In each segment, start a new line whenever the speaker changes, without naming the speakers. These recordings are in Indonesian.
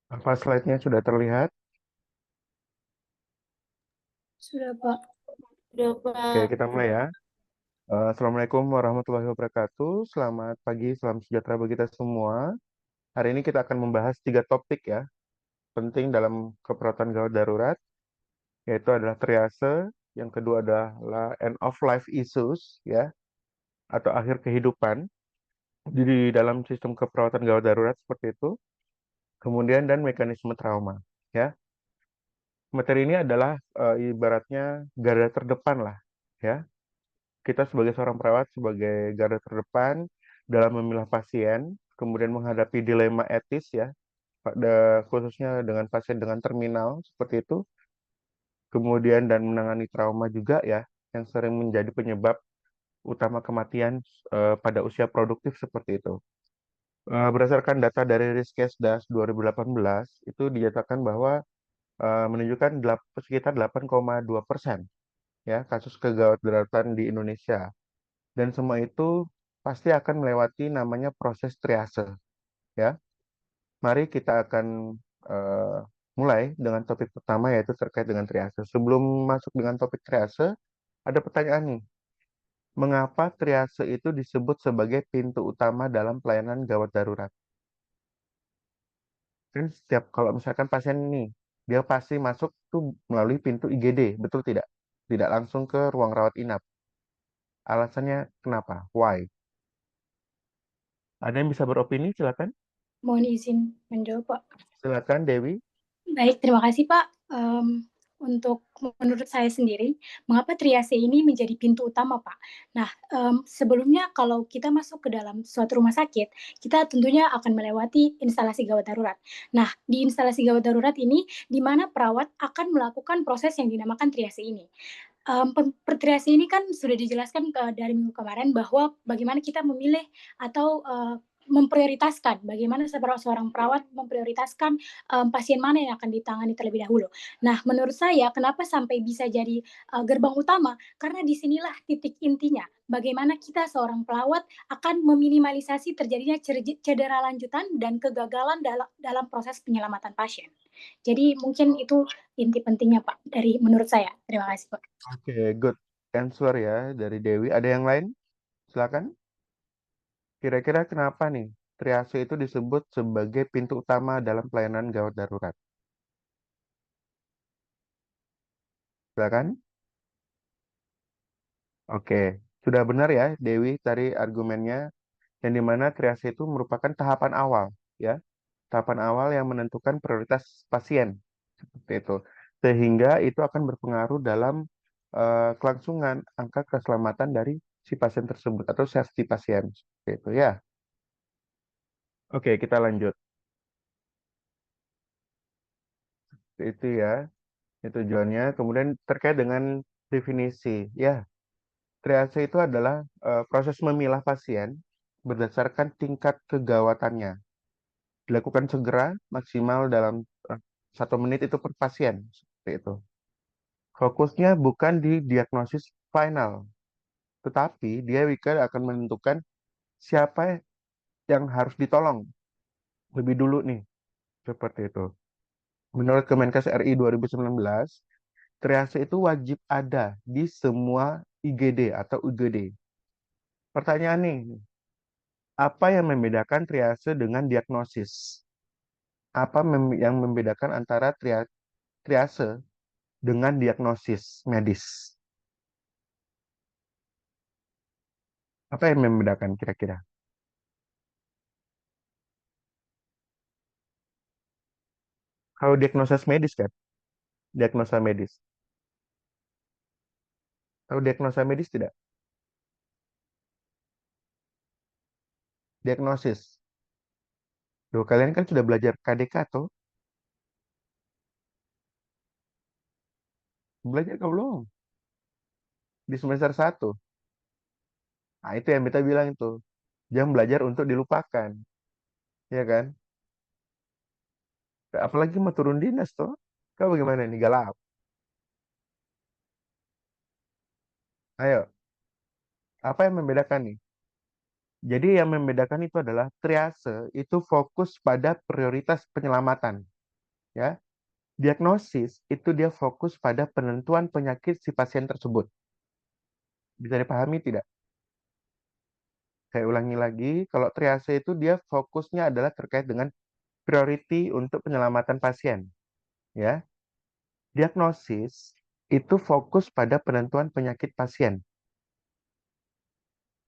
Apa slide-nya sudah terlihat?
Sudah, Pak. Sudah,
Oke,
Pak.
kita mulai ya. Assalamualaikum warahmatullahi wabarakatuh. Selamat pagi, salam sejahtera bagi kita semua. Hari ini kita akan membahas tiga topik ya, penting dalam keperawatan gawat darurat, yaitu adalah triase, yang kedua adalah end of life issues ya, atau akhir kehidupan di dalam sistem keperawatan gawat darurat seperti itu. Kemudian dan mekanisme trauma ya. Materi ini adalah ibaratnya garda terdepan lah ya. Kita sebagai seorang perawat, sebagai garda terdepan dalam memilah pasien, kemudian menghadapi dilema etis ya, pada khususnya dengan pasien dengan terminal seperti itu, kemudian dan menangani trauma juga ya, yang sering menjadi penyebab utama kematian pada usia produktif seperti itu. Berdasarkan data dari Riskesdas 2018, itu dinyatakan bahwa menunjukkan sekitar 8,2% ya kasus kegawat daruratan di Indonesia. Dan semua itu pasti akan melewati namanya proses triase ya. Mari kita akan eh, mulai dengan topik pertama yaitu terkait dengan triase. Sebelum masuk dengan topik triase, ada pertanyaan nih. Mengapa triase itu disebut sebagai pintu utama dalam pelayanan gawat darurat? Kan setiap kalau misalkan pasien ini dia pasti masuk tuh melalui pintu IGD, betul tidak? Tidak langsung ke ruang rawat inap. Alasannya kenapa? Why? Ada yang bisa beropini? Silakan.
Mohon izin menjawab, Pak.
Silakan Dewi.
Baik, terima kasih, Pak. Untuk menurut saya sendiri, mengapa triase ini menjadi pintu utama, Pak? Nah, sebelumnya kalau kita masuk ke dalam suatu rumah sakit, kita tentunya akan melewati instalasi gawat darurat. Nah, di instalasi gawat darurat ini, di mana perawat akan melakukan proses yang dinamakan triase ini. Triase ini kan sudah dijelaskan dari minggu kemarin bahwa bagaimana kita memilih atau memprioritaskan bagaimana seorang perawat memprioritaskan pasien mana yang akan ditangani terlebih dahulu. Nah, menurut saya kenapa sampai bisa jadi gerbang utama? Karena disinilah titik intinya. Bagaimana kita seorang perawat akan meminimalisasi terjadinya cedera lanjutan dan kegagalan dalam proses penyelamatan pasien. Jadi mungkin itu inti pentingnya Pak dari menurut saya. Terima kasih Pak.
Oke, good answer ya dari Dewi. Ada yang lain? Silakan. Kira-kira kenapa nih triase itu disebut sebagai pintu utama dalam pelayanan gawat darurat? Silakan. Oke, sudah benar ya Dewi tadi argumennya yang dimana triase itu merupakan tahapan awal ya, tahapan awal yang menentukan prioritas pasien seperti itu, sehingga itu akan berpengaruh dalam kelangsungan angka keselamatan dari si pasien tersebut atau safety pasien seperti itu ya. Oke, kita lanjut. Itu ya, itu tujuannya. Kemudian terkait dengan definisi, ya, triase itu adalah proses memilah pasien berdasarkan tingkat kegawatannya. Dilakukan segera, maksimal dalam 1 menit itu per pasien, seperti itu. Fokusnya bukan di diagnosis final, tetapi dia juga akan menentukan siapa yang harus ditolong lebih dulu nih, seperti itu. Menurut Kemenkes RI 2019, triase itu wajib ada di semua IGD atau UGD. Pertanyaan nih, apa yang membedakan triase dengan diagnosis? Apa yang membedakan antara triase dengan diagnosis medis? Apa yang membedakan kira-kira? Kalau diagnosis medis kan? Diagnosa medis. Tahu diagnosa medis tidak? Diagnosis. Loh, kalian kan sudah belajar KDK tuh. Belajar kau belum? Di semester 1. Nah, itu yang kita bilang itu. Jangan belajar untuk dilupakan. Ya kan? Apalagi mau turun dinas tuh. Kau bagaimana nih? Galap. Ayo, apa yang membedakan nih? Jadi yang membedakan itu adalah triase itu fokus pada prioritas penyelamatan. ya. Diagnosis itu dia fokus pada penentuan penyakit si pasien tersebut. Bisa dipahami tidak? Saya ulangi lagi, kalau triase itu dia fokusnya adalah terkait dengan priority untuk penyelamatan pasien, ya. Diagnosis itu fokus pada penentuan penyakit pasien.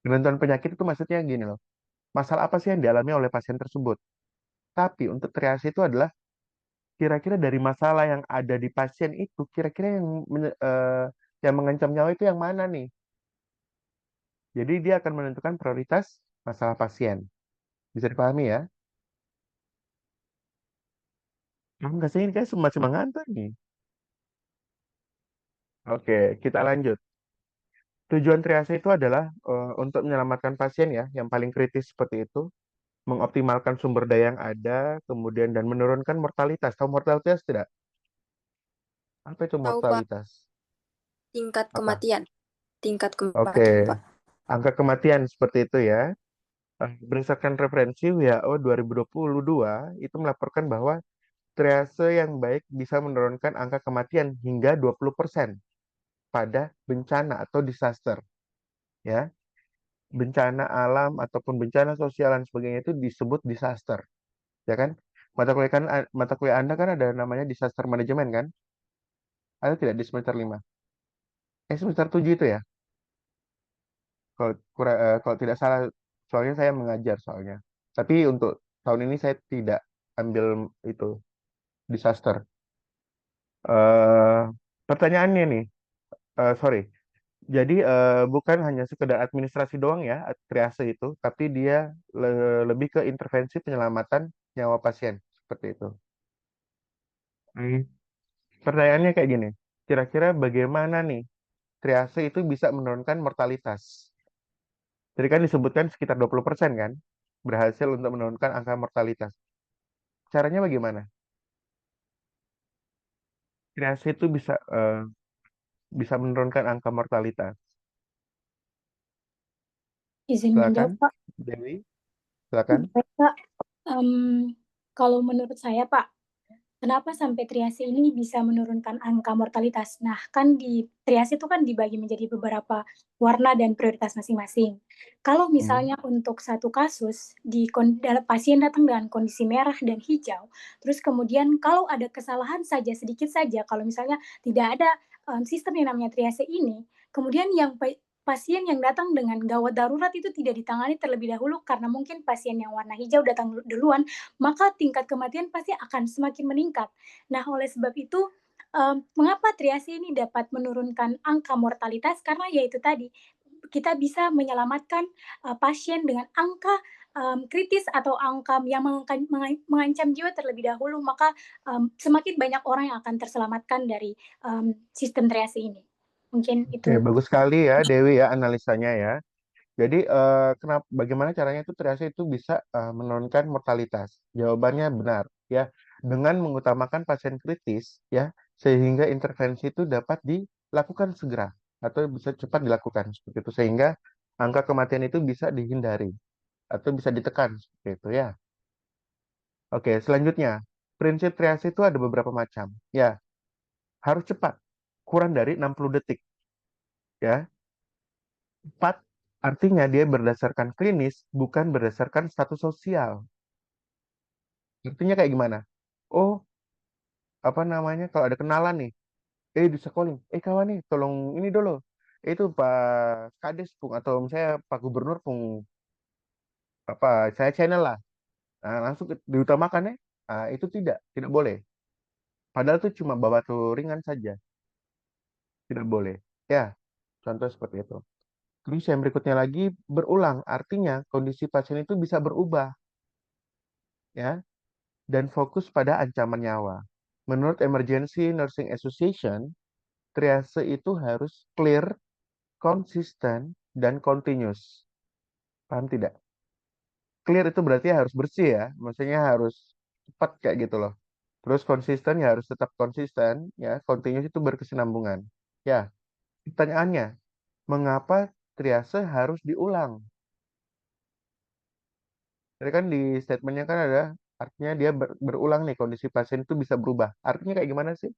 Penentuan penyakit itu maksudnya gini loh. Masalah apa sih yang dialami oleh pasien tersebut? Tapi untuk triase itu adalah kira-kira dari masalah yang ada di pasien itu, kira-kira yang mengancam nyawa itu yang mana nih? Jadi dia akan menentukan prioritas masalah pasien. Bisa dipahami ya? Enggak sih, ini kayak masih mengantar nih. Oke, kita lanjut. Tujuan triase itu adalah untuk menyelamatkan pasien ya, yang paling kritis seperti itu, mengoptimalkan sumber daya yang ada, kemudian dan menurunkan mortalitas. Tahu mortalitas tidak? Apa itu
Tahu Pak,
mortalitas?
tingkat
Apa?
kematian. Tingkat
Oke,
kematian Pak.
angka kematian seperti itu ya. Berdasarkan referensi WHO 2022 itu melaporkan bahwa triase yang baik bisa menurunkan angka kematian hingga 20% pada bencana atau disaster, ya. Bencana alam ataupun bencana sosial dan sebagainya itu disebut disaster, ya kan? Mata kuliah Anda kan ada namanya disaster management kan? Ada tidak di semester 5? Semester 7 itu ya? Kalau tidak salah, soalnya saya mengajar soalnya. Tapi untuk tahun ini saya tidak ambil itu disaster. eh Pertanyaannya nih, sorry. Jadi bukan hanya sekedar administrasi doang ya, triase itu, tapi dia lebih ke intervensi penyelamatan nyawa pasien seperti itu. Hmm. Pertanyaannya kayak gini, kira-kira bagaimana nih triase itu bisa menurunkan mortalitas? Jadi kan disebutkan sekitar 20% kan, berhasil untuk menurunkan angka mortalitas. Caranya bagaimana? Triase itu bisa menurunkan angka mortalitas.
Izin menjawab,
Silakan,
Pak.
Dewi, silakan.
Baik, Pak. Kalau menurut saya, Pak, kenapa sampai triase ini bisa menurunkan angka mortalitas? Nah, kan di triase itu kan dibagi menjadi beberapa warna dan prioritas masing-masing. Kalau
Hmm.
misalnya untuk satu kasus, dalam pasien datang dengan kondisi merah dan hijau, terus kemudian kalau ada kesalahan saja, sedikit saja, kalau misalnya tidak ada sistem yang namanya triase ini, kemudian pasien yang datang dengan gawat darurat itu tidak ditangani terlebih dahulu karena mungkin pasien yang warna hijau datang duluan, maka tingkat kematian pasti akan semakin meningkat. Nah, oleh sebab itu, mengapa triase ini dapat menurunkan angka mortalitas? Karena yaitu tadi, kita bisa menyelamatkan pasien dengan angka kritis atau angka yang mengancam jiwa terlebih dahulu, maka semakin banyak orang yang akan terselamatkan dari sistem triase ini. Mungkin
Oke,
itu.
bagus sekali ya Dewi ya analisanya ya. Jadi bagaimana caranya itu triase itu bisa menurunkan mortalitas? Jawabannya benar ya, dengan mengutamakan pasien kritis ya, sehingga intervensi itu dapat dilakukan segera atau bisa cepat dilakukan seperti itu sehingga angka kematian itu bisa dihindari atau bisa ditekan seperti itu ya. Oke, selanjutnya prinsip triase itu ada beberapa macam ya, harus cepat, kurang dari 60 detik ya. Empat, artinya dia berdasarkan klinis, bukan berdasarkan status sosial. Artinya kayak gimana? Oh, apa namanya? Kalau ada kenalan nih, di sekolah, kawan nih, tolong ini dulu. Itu Pak Kades pung atau misalnya Pak Gubernur pung apa? Saya channel lah. Nah, langsung diutamakan ya. Itu tidak boleh. Padahal itu cuma batu ringan saja, tidak boleh. Ya, contoh seperti itu. Terus yang berikutnya lagi berulang, artinya kondisi pasien itu bisa berubah, ya. Dan fokus pada ancaman nyawa. Menurut Emergency Nursing Association, triase itu harus clear, konsisten, dan continuous. Paham tidak? Clear itu berarti harus bersih ya, maksudnya harus cepat kayak gitu loh. Terus konsisten ya harus tetap konsisten, ya. Continuous itu berkesinambungan. Ya, pertanyaannya, mengapa triase harus diulang? Jadi kan di statementnya kan ada Artinya dia berulang nih, kondisi pasien itu bisa berubah. Artinya kayak gimana sih?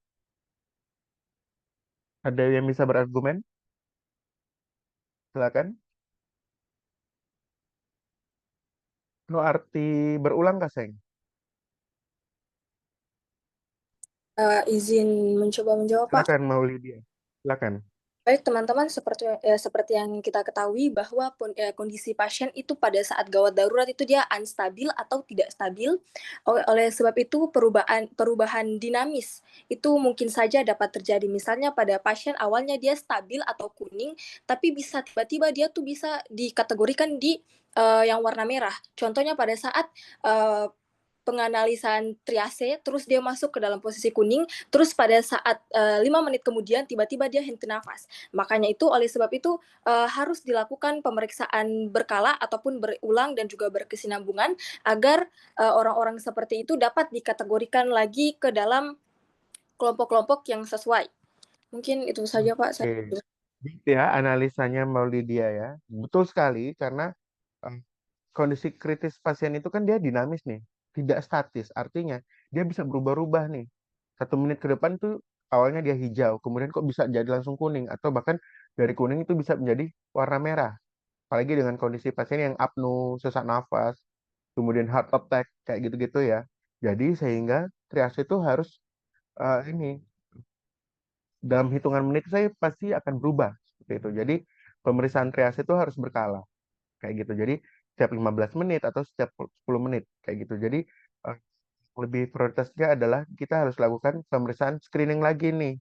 Ada yang bisa berargumen? Silakan. Lo arti berulang Kak Seng?
Izin mencoba menjawab, Pak.
Silakan Maulidia. Silakan.
Baik, teman-teman, seperti yang kita ketahui bahwa kondisi pasien itu pada saat gawat darurat itu dia unstabil atau tidak stabil. Oleh sebab itu perubahan dinamis itu mungkin saja dapat terjadi. Misalnya pada pasien awalnya dia stabil atau kuning, tapi bisa tiba-tiba dia tuh bisa dikategorikan di yang warna merah. Contohnya pada saat uh, penganalisan triase, terus dia masuk ke dalam posisi kuning, terus pada saat 5 menit kemudian tiba-tiba dia henti nafas. Makanya itu oleh sebab itu harus dilakukan pemeriksaan berkala ataupun berulang dan juga berkesinambungan agar orang-orang seperti itu dapat dikategorikan lagi ke dalam kelompok-kelompok yang sesuai. Mungkin itu saja Pak.
Oke. Gitu ya analisanya Maulidia ya. Betul sekali karena eh, kondisi kritis pasien itu kan dia dinamis nih, tidak statis. Artinya dia bisa berubah-ubah nih. 1 menit ke depan tuh awalnya dia hijau, kemudian kok bisa jadi langsung kuning atau bahkan dari kuning itu bisa menjadi warna merah. Apalagi dengan kondisi pasien yang apnu, sesak nafas, kemudian heart attack kayak gitu-gitu ya. Jadi sehingga triage itu harus ini dalam hitungan menit saya pasti akan berubah seperti itu. Jadi pemeriksaan triase itu harus berkala kayak gitu. Jadi setiap 15 menit atau setiap 10 menit kayak gitu. Jadi eh, lebih prioritasnya adalah kita harus lakukan pemeriksaan screening lagi nih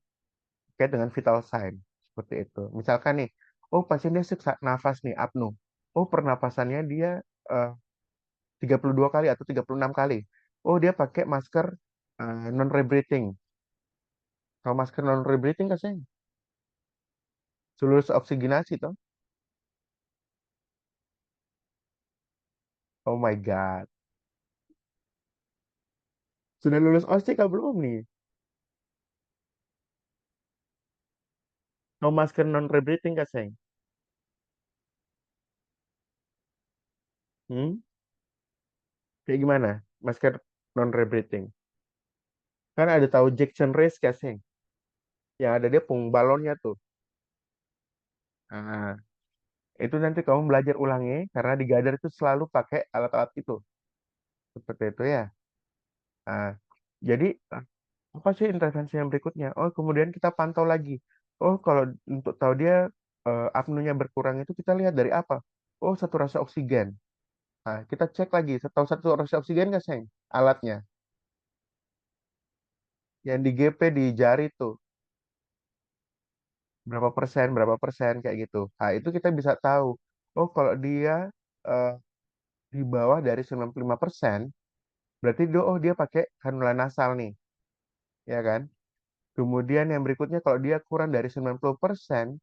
terkait dengan vital sign seperti itu. Misalkan nih, oh pasien dia sesak nafas nih apnu. Oh pernapasannya dia 32 kali atau 36 kali. Oh dia pakai masker non rebreathing. Kalau masker non rebreathing kan saya lulus oksigenasi toh. Oh my God. Sudah lulus OSCE kah belum nih? No masker non rebreathing kah, Seng? Hmm? Kayak gimana? Masker non rebreathing. Kan ada tahu Jackson Race kah, Seng? Yang ada dia pung balonnya tuh. Nah, itu nanti kamu belajar ulangnya karena di Gadar itu selalu pakai alat-alat itu. Seperti itu ya. Nah, jadi apa sih intervensi yang berikutnya? Oh, kemudian kita pantau lagi. Oh, kalau untuk tahu dia apnunya berkurang itu kita lihat dari apa? Oh, saturasi oksigen. Nah, kita cek lagi. Tahu saturasi oksigen nggak, Seng? Alatnya. Yang di GP di jari tuh. Berapa persen, kayak gitu. Nah, itu kita bisa tahu. Oh, kalau dia eh, di bawah dari 95%, berarti dia pakai kanula nasal nih. Ya kan? Kemudian yang berikutnya kalau dia kurang dari 90%,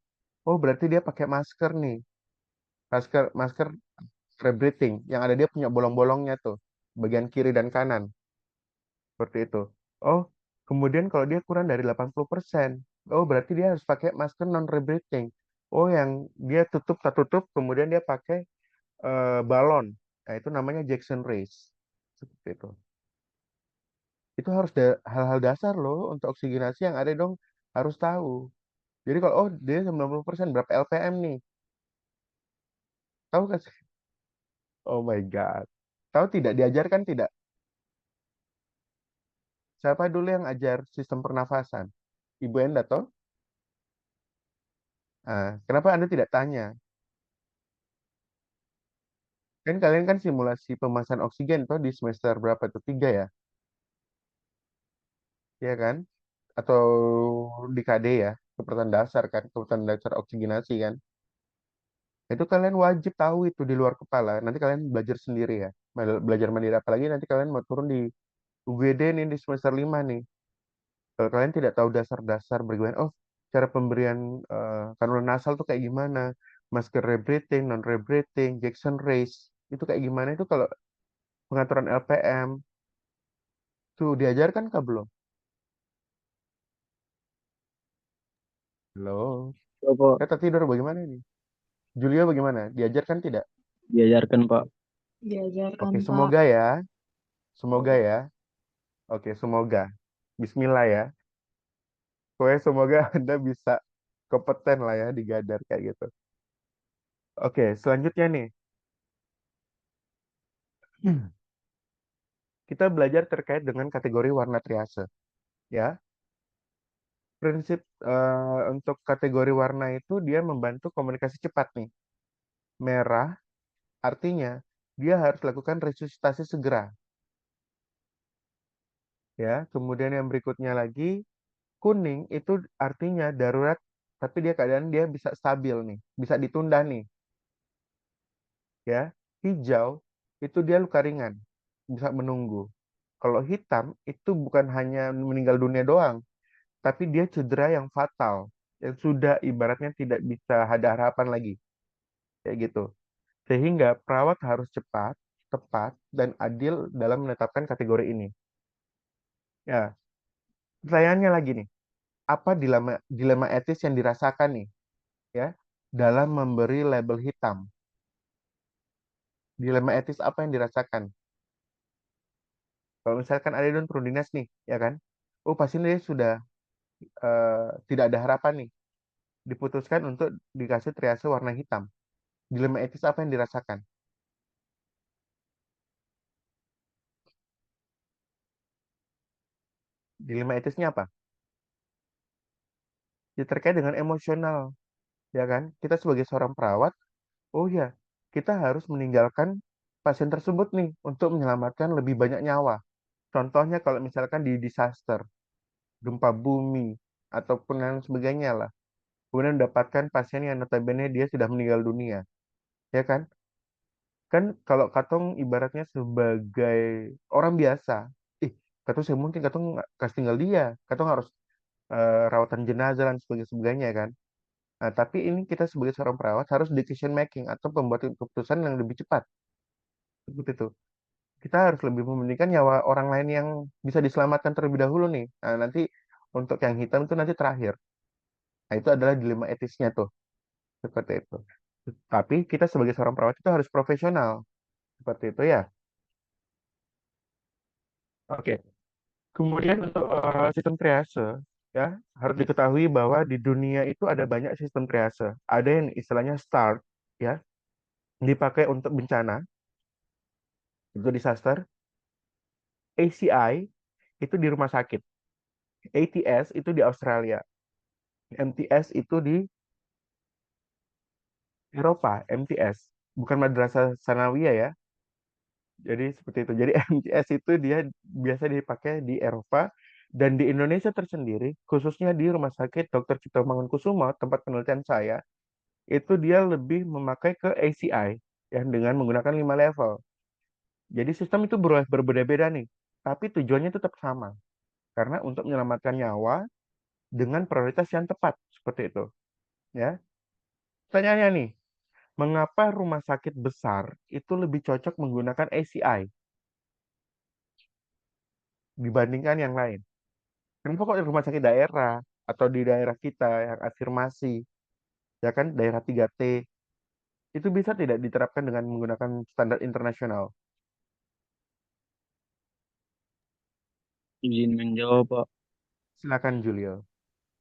oh berarti dia pakai masker nih. Masker masker rebreathing yang ada dia punya bolong-bolongnya tuh, bagian kiri dan kanan seperti itu. Oh, kemudian kalau dia kurang dari 80%, oh berarti dia harus pakai masker non rebreathing. Oh, yang dia tutup tak tutup, kemudian dia pakai balon. Nah, itu namanya Jackson Race. Seperti itu. Itu harus hal-hal dasar loh untuk oksigenasi yang ada dong harus tahu. Jadi kalau oh dia 90% berapa LPM nih? Tahu kan? Oh my God. Tahu tidak? Diajarkan tidak? Siapa dulu yang ajar sistem pernafasan? Ibu Enda toh? Nah, kenapa Anda tidak tanya? Kan kalian kan simulasi pemasangan oksigen toh di semester berapa tuh? 3 ya? Iya kan? Atau di KD ya? Keperluan dasar kan? Keperluan dasar oksigenasi kan? Itu kalian wajib tahu itu di luar kepala. Nanti kalian belajar sendiri ya. Belajar mandiri. Apalagi nanti kalian mau turun di UGD nih di semester 5 nih. Kalau kalian tidak tahu dasar-dasar bagaimana, oh cara pemberian kanula nasal tuh kayak gimana, masker rebreathing, non rebreathing, Jackson Race, itu kayak gimana itu kalau pengaturan LPM tuh diajarkan kah belum? Halo,
Pak,
kata tidur bagaimana ini? Julia bagaimana? Diajarkan tidak?
diajarkan Pak.
Diajarkan,
Oke,
Pak.
semoga ya. Semoga ya. Oke, semoga. Bismillah ya. Pokoknya semoga Anda bisa kompeten lah ya di Gadar kayak gitu. Oke, selanjutnya nih. Kita belajar terkait dengan kategori warna triase. Ya, prinsip untuk kategori warna itu dia membantu komunikasi cepat nih. Merah artinya dia harus lakukan resusitasi segera. Ya, kemudian yang berikutnya lagi kuning itu artinya darurat, tapi dia keadaan dia bisa stabil nih, bisa ditunda nih. Ya, hijau itu dia luka ringan, bisa menunggu. Kalau hitam itu bukan hanya meninggal dunia doang, tapi dia cedera yang fatal, yang sudah ibaratnya tidak bisa ada harapan lagi, kayak gitu. Sehingga perawat harus cepat, tepat, dan adil dalam menetapkan kategori ini. Ya, pertanyaannya lagi nih, apa dilema dilema etis yang dirasakan nih, ya, dalam memberi label hitam? Dilema etis apa yang dirasakan? Kalau misalkan ada don turun dinas nih, ya kan? Oh, pasien dia sudah tidak ada harapan nih, diputuskan untuk dikasih triase warna hitam. Dilema etis apa yang dirasakan? Dilema etisnya apa? Ya, terkait dengan emosional, ya kan? Kita sebagai seorang perawat, oh ya, kita harus meninggalkan pasien tersebut nih untuk menyelamatkan lebih banyak nyawa. Contohnya kalau misalkan di disaster, gempa bumi, ataupun lain sebagainya lah. Kemudian mendapatkan pasien yang notabene dia sudah meninggal dunia, ya kan? Kan kalau Katong ibaratnya sebagai orang biasa, ih, Katong saya mungkin Katong nggak kasih tinggal dia, Katong harus rawatan jenazah dan sebagainya kan. Nah, tapi ini kita sebagai seorang perawat harus decision making atau pembuatan keputusan yang lebih cepat. Seperti itu. Kita harus lebih mementingkan nyawa orang lain yang bisa diselamatkan terlebih dahulu nih. Nah, nanti untuk yang hitam itu nanti terakhir. Nah, itu adalah dilema etisnya tuh. Seperti itu. Tapi kita sebagai seorang perawat itu harus profesional. Seperti itu ya. Oke. Kemudian untuk sistem triase, ya, harus diketahui bahwa di dunia itu ada banyak sistem triase. Ada yang istilahnya START, ya, dipakai untuk bencana, itu disaster. ACI itu di rumah sakit. ATS itu di Australia. MTS itu di Eropa, MTS. Bukan Madrasah Sanawiyah ya. Jadi seperti itu. Jadi MTS itu dia biasa dipakai di Eropa dan di Indonesia tersendiri, khususnya di Rumah Sakit Dr. Cipto Mangunkusumo, tempat penelitian saya, itu dia lebih memakai ke ACI yang dengan menggunakan 5 level. Jadi sistem itu berbeda-beda nih, tapi tujuannya tetap sama. Karena untuk menyelamatkan nyawa dengan prioritas yang tepat, seperti itu. Ya, pertanyaannya nih, mengapa rumah sakit besar itu lebih cocok menggunakan ACI dibandingkan yang lain? Kenapa kok di rumah sakit daerah atau di daerah kita yang afirmasi, ya kan, daerah 3T, itu bisa tidak diterapkan dengan menggunakan standar internasional?
Izin menjawab, Pak.
Silakan Julio.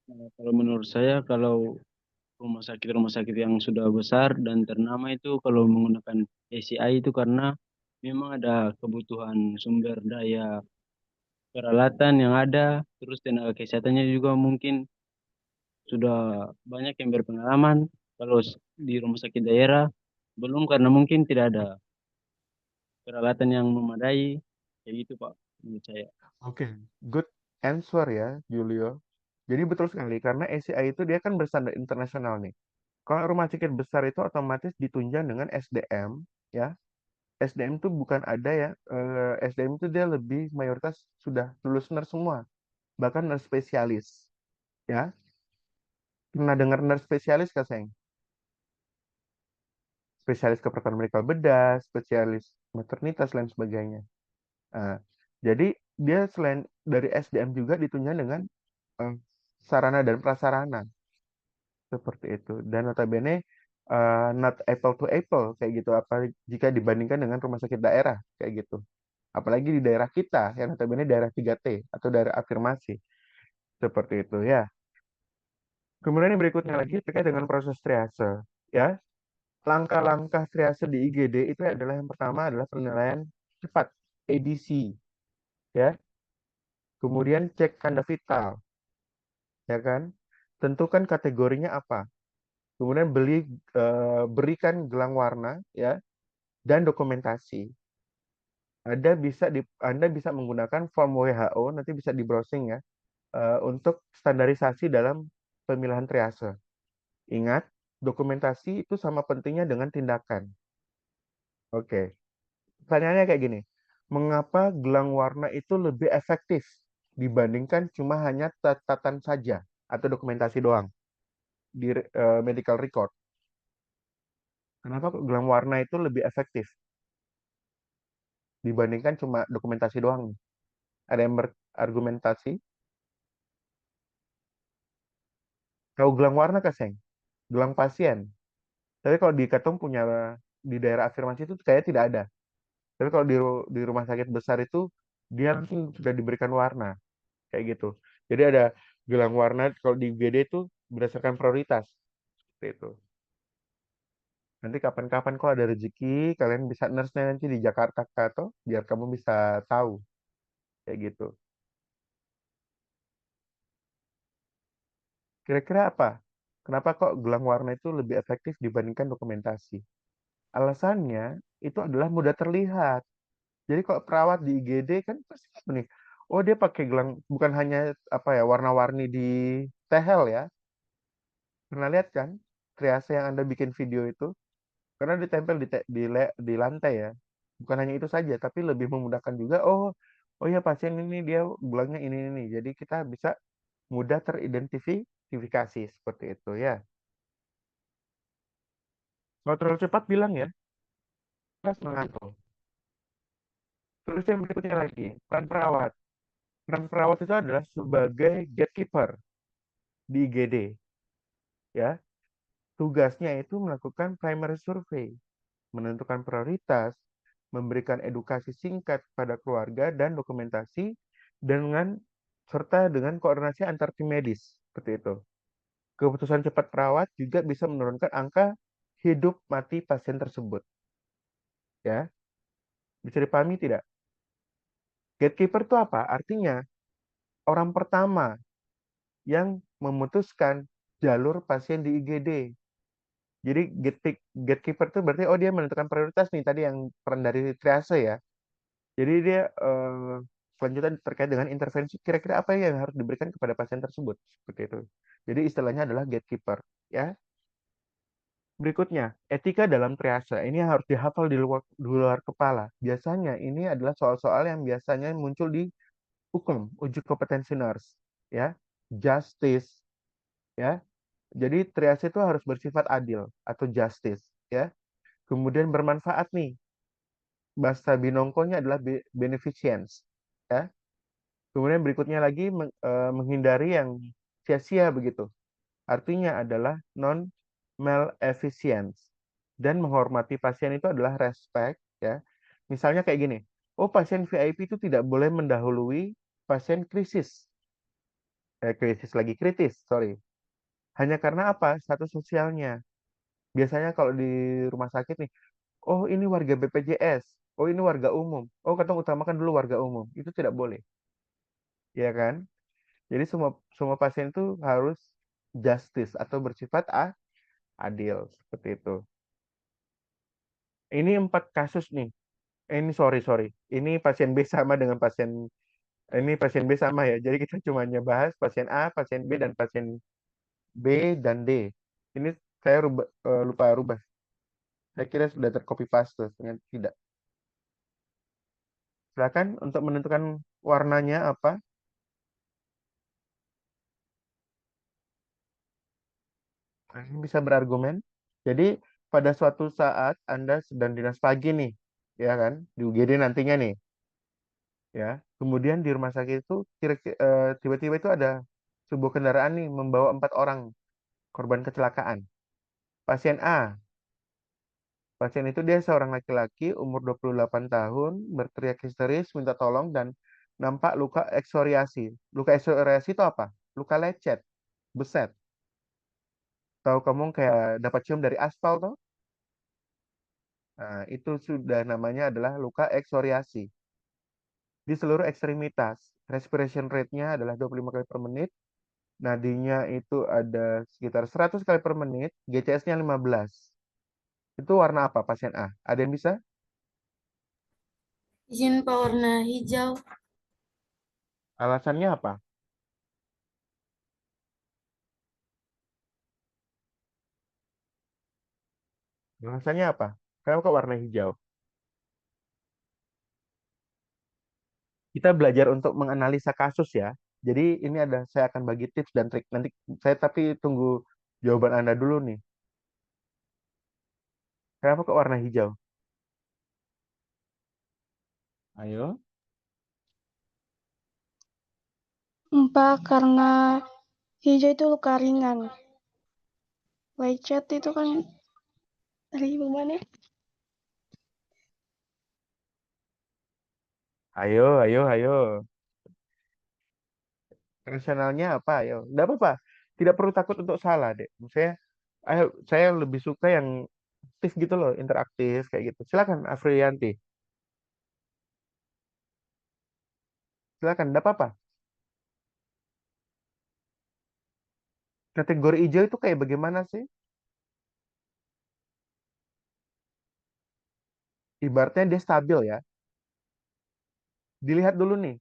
Kalau menurut saya, kalau rumah sakit yang sudah besar dan ternama itu kalau menggunakan ACI itu karena memang ada kebutuhan sumber daya peralatan yang ada, terus tenaga kesehatannya juga mungkin sudah banyak yang berpengalaman. Kalau di rumah sakit daerah belum karena mungkin tidak ada peralatan yang memadai, kayak gitu Pak menurut saya.
Oke, good answer ya, Julio. Jadi betul sekali, karena ACI itu dia kan berstandar internasional nih. Kalau rumah sakit besar itu otomatis ditunjang dengan SDM, ya. SDM itu bukan ada ya, SDM itu dia lebih mayoritas sudah lulus nurse semua, bahkan nurse spesialis, ya. Pernah dengar nurse spesialis Kak Seng? Spesialis kedokteran medikal bedah, spesialis maternitas, dan sebagainya. Nah, jadi dia selain dari SDM juga ditunjang dengan eh, sarana dan prasarana seperti itu. Dan notabene not apple to apple kayak gitu apa jika dibandingkan dengan rumah sakit daerah kayak gitu. Apalagi di daerah kita, yang notabene daerah 3T atau daerah afirmasi. Seperti itu ya. Kemudian yang berikutnya lagi terkait dengan proses triase. Ya, langkah-langkah triase di IGD itu adalah yang pertama adalah penilaian cepat, ABC. Ya, kemudian cek tanda vital, ya kan? Tentukan kategorinya apa. Kemudian berikan gelang warna, ya, dan dokumentasi. Anda bisa menggunakan form WHO, nanti bisa di browsing ya, untuk standarisasi dalam pemilihan triase. Ingat, dokumentasi itu sama pentingnya dengan tindakan. Oke, pertanyaannya kayak gini. Mengapa gelang warna itu lebih efektif dibandingkan cuma hanya catatan saja atau dokumentasi doang di medical record? Kenapa kok gelang warna itu lebih efektif dibandingkan cuma dokumentasi doang nih? Ada yang berargumentasi? Kalau gelang warna kaseng, gelang pasien. Tapi kalau di Ketum punya di daerah afirmasi itu kayaknya tidak ada. Tapi kalau di rumah sakit besar itu dia langsung sudah diberikan warna kayak gitu. Jadi ada gelang warna kalau di UGD itu berdasarkan prioritas seperti itu. Nanti kapan-kapan kalau ada rezeki kalian bisa nurse nanti di Jakarta atau biar kamu bisa tahu kayak gitu. Kira-kira apa? Kenapa kok gelang warna itu lebih efektif dibandingkan dokumentasi? Alasannya itu adalah mudah terlihat. Jadi kalau perawat di IGD kan pasti nih, oh dia pakai gelang bukan hanya apa ya warna-warni di tehel ya. Pernah lihat kan triase yang Anda bikin video itu? Karena ditempel di lantai ya. Bukan hanya itu saja, tapi lebih memudahkan juga. Oh ya pasien ini dia gelangnya ini. Jadi kita bisa mudah teridentifikasi seperti itu ya. Kalau terlalu cepat bilang ya, pas mengantuk. Terus yang berikutnya lagi, peran perawat. Peran perawat itu adalah sebagai gatekeeper di IGD, ya. Tugasnya itu melakukan primary survey, menentukan prioritas, memberikan edukasi singkat pada keluarga dan dokumentasi dengan serta dengan koordinasi antar tim medis, seperti itu. Keputusan cepat perawat juga bisa menurunkan angka hidup mati pasien tersebut, ya. Bisa dipahami tidak? Gatekeeper itu apa? Artinya orang pertama yang memutuskan jalur pasien di IGD. Jadi gatekeeper itu berarti oh dia menentukan prioritas nih tadi yang peran dari triase ya. Jadi dia selanjutnya terkait dengan intervensi kira-kira apa yang harus diberikan kepada pasien tersebut seperti itu. Jadi istilahnya adalah gatekeeper ya. Berikutnya, etika dalam triase. Ini yang harus dihafal di luar kepala. Biasanya ini adalah soal-soal yang biasanya muncul di hukum, uji kompetensi nurse ya. Justice ya. Jadi triase itu harus bersifat adil atau justice ya. Kemudian bermanfaat nih. Bahasa binongkonya adalah beneficence ya. Kemudian berikutnya lagi menghindari yang sia-sia begitu. Artinya adalah non maleficence dan menghormati pasien itu adalah respect ya. Misalnya kayak gini. Oh, pasien VIP itu tidak boleh mendahului pasien krisis. Krisis lagi kritis, sorry. Hanya karena apa? Status sosialnya. Biasanya kalau di rumah sakit nih, oh ini warga BPJS, oh ini warga umum, oh kita utamakan dulu warga umum, itu tidak boleh, ya kan? Jadi semua semua pasien itu harus justice atau bersifat adil seperti itu. Ini 4 kasus nih. Ini sorry, ini pasien B sama dengan ini pasien B sama ya. Jadi kita cuma bahas pasien A, pasien B dan pasien B dan D. Ini saya lupa rubah. Saya kira sudah tercopy paste, ternyata tidak. Silakan untuk menentukan warnanya apa. Ini bisa berargumen. Jadi pada suatu saat Anda sedang dinas pagi nih, ya kan, di UGD nantinya nih, ya. Kemudian di rumah sakit itu tiba-tiba itu ada sebuah kendaraan nih membawa 4 orang korban kecelakaan. Pasien A Pasien itu dia seorang laki-laki umur 28 tahun, berteriak histeris, minta tolong, dan nampak luka eksoriasi. Luka eksoriasi itu apa? Luka lecet, beset. Tahu kamu kayak dapat cium dari aspal tuh? Nah, itu sudah namanya adalah luka eksoriasi. Di seluruh ekstremitas, respiration rate-nya adalah 25 kali per menit, nadinya itu ada sekitar 100 kali per menit, GCS-nya 15. Itu warna apa pasien A? Ada yang bisa?
Izin Pak, warna hijau.
Alasannya apa? Alasannya apa? Kenapa kok warna hijau? Kita belajar untuk menganalisa kasus ya. Jadi ini ada saya akan bagi tips dan trik. Nanti saya tapi tunggu jawaban Anda dulu nih. Kenapa kok warna hijau? Ayo.
Pak, karena hijau itu luka ringan. Lecet itu kan dari mana?
Ayo, ayo, ayo. Rasionalnya apa? Ayo. Tidak apa-apa. Tidak perlu takut untuk salah, deh. Saya lebih suka yang aktif gitu loh, interaktif kayak gitu. Silakan, Afriyanti. Silakan, tidak apa-apa. Kategori hijau itu kayak bagaimana sih? Ibaratnya dia stabil ya. Dilihat dulu nih.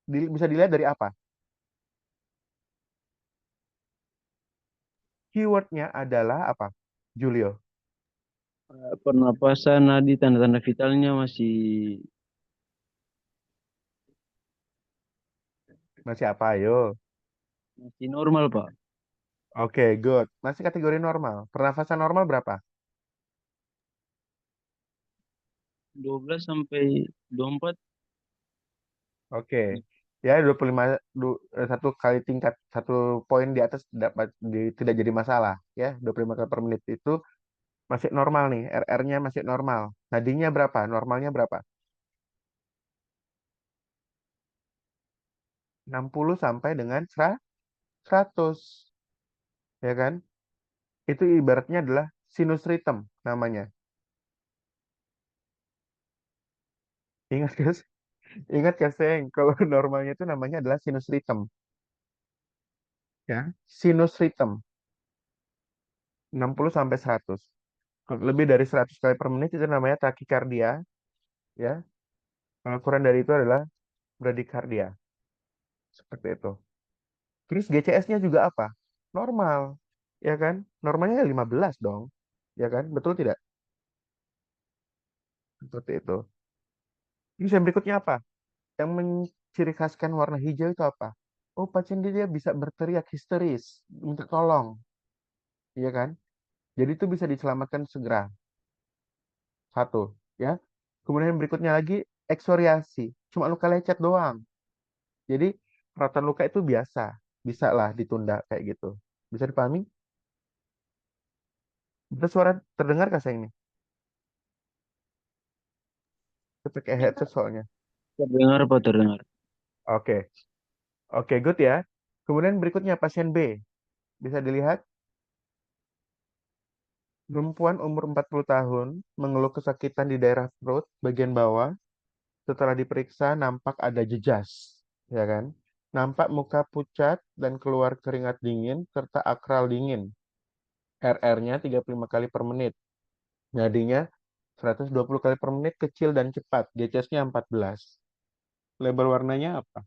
Bisa dilihat dari apa? Keywordnya adalah apa? Julio.
Pernapasan, nadi, tanda-tanda vitalnya masih
Masih apa? Ayo.
masih normal, Pak.
Oke, good. Masih kategori normal. Pernafasan normal berapa?
12 sampai 24.
Oke. Ya, 25 satu kali tingkat satu poin di atas tidak jadi masalah ya. 25 kali per menit itu masih normal nih. RR-nya masih normal. Nadinya berapa? Normalnya berapa? 60 sampai dengan 100, ya kan? Itu ibaratnya adalah sinus rhythm namanya. Ingat guys, ingat ya sayang, kalau normalnya itu namanya adalah sinus rhythm, ya. Sinus rhythm 60 sampai 100. Kalau lebih dari 100 kali per menit itu namanya takikardia, ya. Kalau kurang dari itu adalah bradikardia. Seperti itu. Terus GCS-nya juga apa? Normal, ya kan? Normalnya 15 dong. Ya kan? Betul tidak? Seperti itu. Terus yang berikutnya apa? Yang menciri khaskan warna hijau itu apa? Oh, pasien dia bisa berteriak histeris, minta tolong, ya kan? Jadi itu bisa diselamatkan segera. Satu, ya. Kemudian berikutnya lagi eksoriasi, cuma luka lecet doang. Jadi perawatan luka itu biasa, bisa lah ditunda kayak gitu. Bisa dipahami? Bisa suara terdengar kah saya ini? Saya pakai headset soalnya.
Terdengar, Pak, terdengar.
Oke, oke, good ya. Kemudian berikutnya pasien B, bisa dilihat perempuan umur 40 tahun mengeluh kesakitan di daerah perut bagian bawah. Setelah diperiksa nampak ada jejas, ya kan? Nampak muka pucat dan keluar keringat dingin serta akral dingin. RR-nya 35 kali per menit. Nadinya 120 kali per menit kecil dan cepat. GCS-nya 14. Label warnanya apa?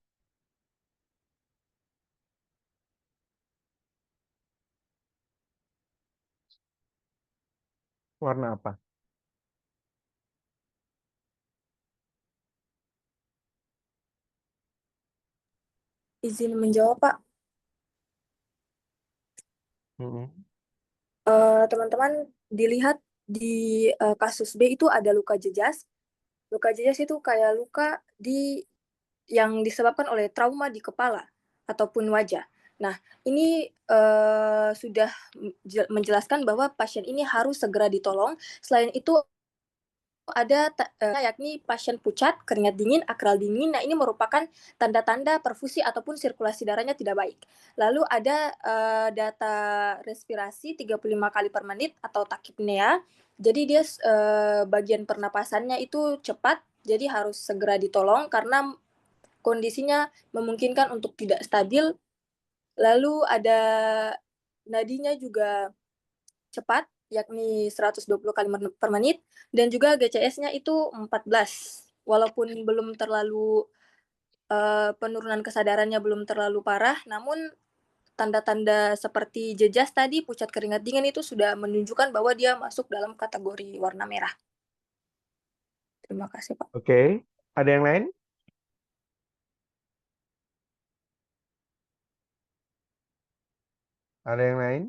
Warna apa?
Izin menjawab, Pak.
Mm-mm.
Teman-teman dilihat di kasus B itu ada luka jejas. Luka jejas itu kayak luka yang disebabkan oleh trauma di kepala ataupun wajah. Nah, ini sudah menjelaskan bahwa pasien ini harus segera ditolong. Selain itu ada yakni pasien pucat, keringat dingin, akral dingin. Nah, ini merupakan tanda-tanda perfusi ataupun sirkulasi darahnya tidak baik. Lalu ada data respirasi 35 kali per menit atau takipnea. Jadi dia bagian pernapasannya itu cepat, jadi harus segera ditolong karena kondisinya memungkinkan untuk tidak stabil. Lalu ada nadinya juga cepat, yakni 120 kali per menit, dan juga GCS-nya itu 14. Walaupun belum terlalu penurunan kesadarannya belum terlalu parah, namun tanda-tanda seperti jejas tadi, pucat keringat dingin itu sudah menunjukkan bahwa dia masuk dalam kategori warna merah. Terima kasih, Pak.
Oke, ada yang lain? Ada yang lain?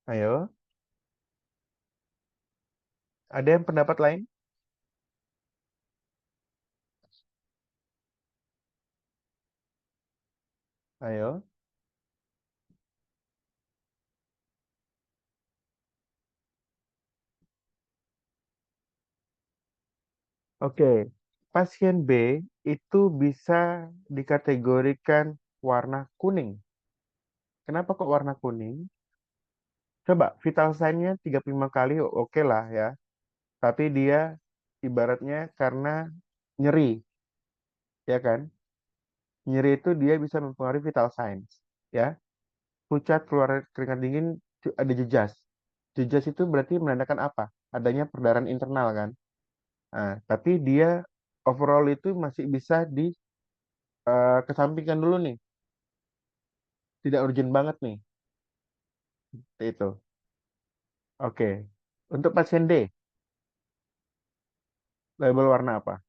Ayo. Ada yang pendapat lain? Ayo. Oke, pasien B itu bisa dikategorikan warna kuning. Kenapa kok warna kuning? Coba vital sign-nya 35 kali oke lah ya. Tapi dia ibaratnya karena nyeri, ya kan? Nyeri itu dia bisa mempengaruhi vital signs, ya. Pucat, keluar keringat dingin, ada jejas. Jejas itu berarti menandakan apa? Adanya perdarahan internal kan? Nah, tapi dia overall itu masih bisa kesampingkan dulu nih. Tidak urgent banget nih. Seperti itu. Oke. Untuk pasien D, label warna apa?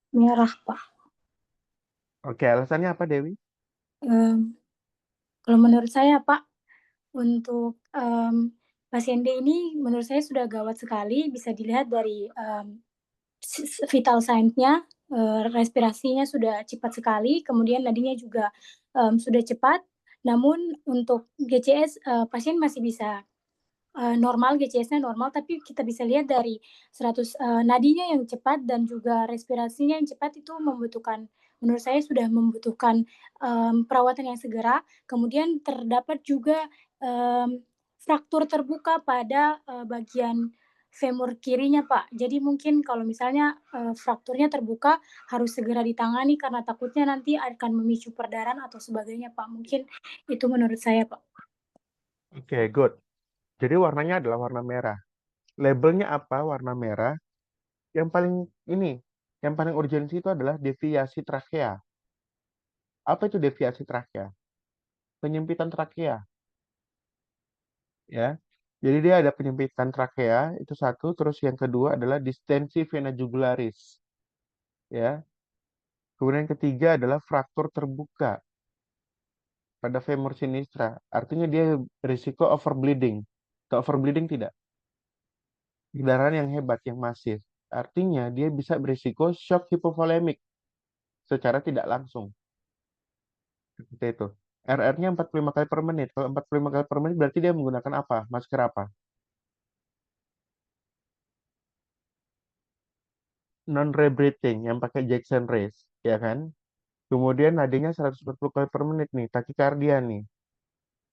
Merah, Pak.
Oke, alasannya apa, Dewi?
Kalau menurut saya, Pak, untuk pasien D ini menurut saya sudah gawat sekali, bisa dilihat dari vital signs-nya, respirasinya sudah cepat sekali, kemudian nadinya juga sudah cepat. Namun untuk GCS pasien masih bisa normal, GCS-nya normal, tapi kita bisa lihat dari 100 nadinya yang cepat dan juga respirasinya yang cepat itu membutuhkan, menurut saya sudah membutuhkan perawatan yang segera. Kemudian terdapat juga fraktur terbuka pada bagian femur kirinya, Pak. Jadi mungkin kalau misalnya frakturnya terbuka harus segera ditangani karena takutnya nanti akan memicu perdarahan atau sebagainya, Pak. Mungkin itu menurut saya, Pak.
Oke, good. Jadi warnanya adalah warna merah. Labelnya apa? Warna merah. Yang paling urgensi itu adalah deviasi trakea. Apa itu deviasi trakea? Penyempitan trakea, ya. Jadi dia ada penyempitan trakea, itu satu. Terus yang kedua adalah distensi vena jugularis, ya. Kemudian yang ketiga adalah fraktur terbuka pada femur sinistra. Artinya dia risiko overbleeding. Atau overbleeding tidak? Perdarahan yang hebat, yang masif. Artinya dia bisa berisiko shock hipovolemik secara tidak langsung. Seperti itu. RR-nya 45 kali per menit. Kalau 45 kali per menit berarti dia menggunakan apa? Masker apa? Non-rebreathing yang pakai Jackson Race, ya kan? Kemudian nadinya 140 kali per menit nih, takikardia nih.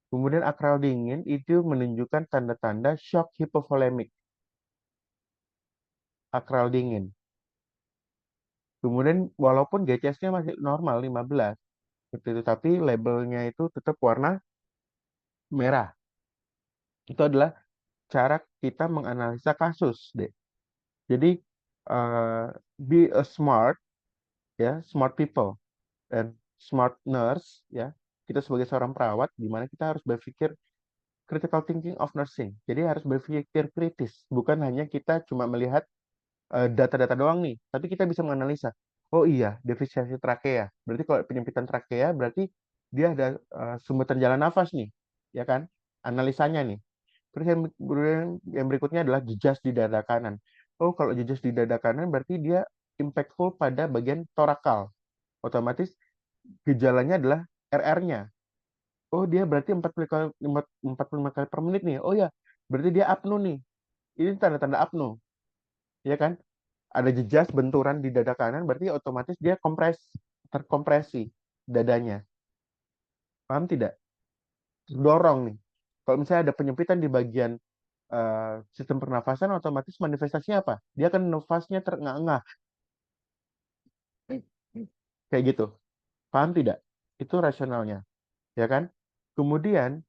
Kemudian akral dingin itu menunjukkan tanda-tanda shock hipovolemik. Akral dingin. Kemudian walaupun GCS-nya masih normal 15, seperti itu, tapi labelnya itu tetap warna merah. Itu adalah cara kita menganalisa kasus, deh. Jadi be a smart, ya, smart people dan smart nurse, ya. Kita sebagai seorang perawat, di mana kita harus berpikir critical thinking of nursing. Jadi harus berpikir kritis, bukan hanya kita cuma melihat data-data doang nih, tapi kita bisa menganalisa. Oh iya, defisiensi trakea. Berarti kalau penyempitan trakea, berarti dia ada sumbatan jalan nafas nih, ya kan? analisanya nih. Terus yang berikutnya adalah jejas di dada kanan. Oh, kalau jejas di dada kanan berarti dia impactful pada bagian torakal. Otomatis gejalanya adalah RR-nya. Oh, dia berarti 45 kali per menit nih. Oh ya, berarti dia apnu nih. Ini tanda-tanda apnu. Ya kan? Ada jejas benturan di dada kanan, berarti otomatis dia terkompresi dadanya. Paham tidak? Dorong nih. Kalau misalnya ada penyempitan di bagian sistem pernafasan, otomatis manifestasinya apa? Dia akan nafasnya terengah-engah. Kayak gitu. Paham tidak? Itu rasionalnya. Ya kan? Kemudian,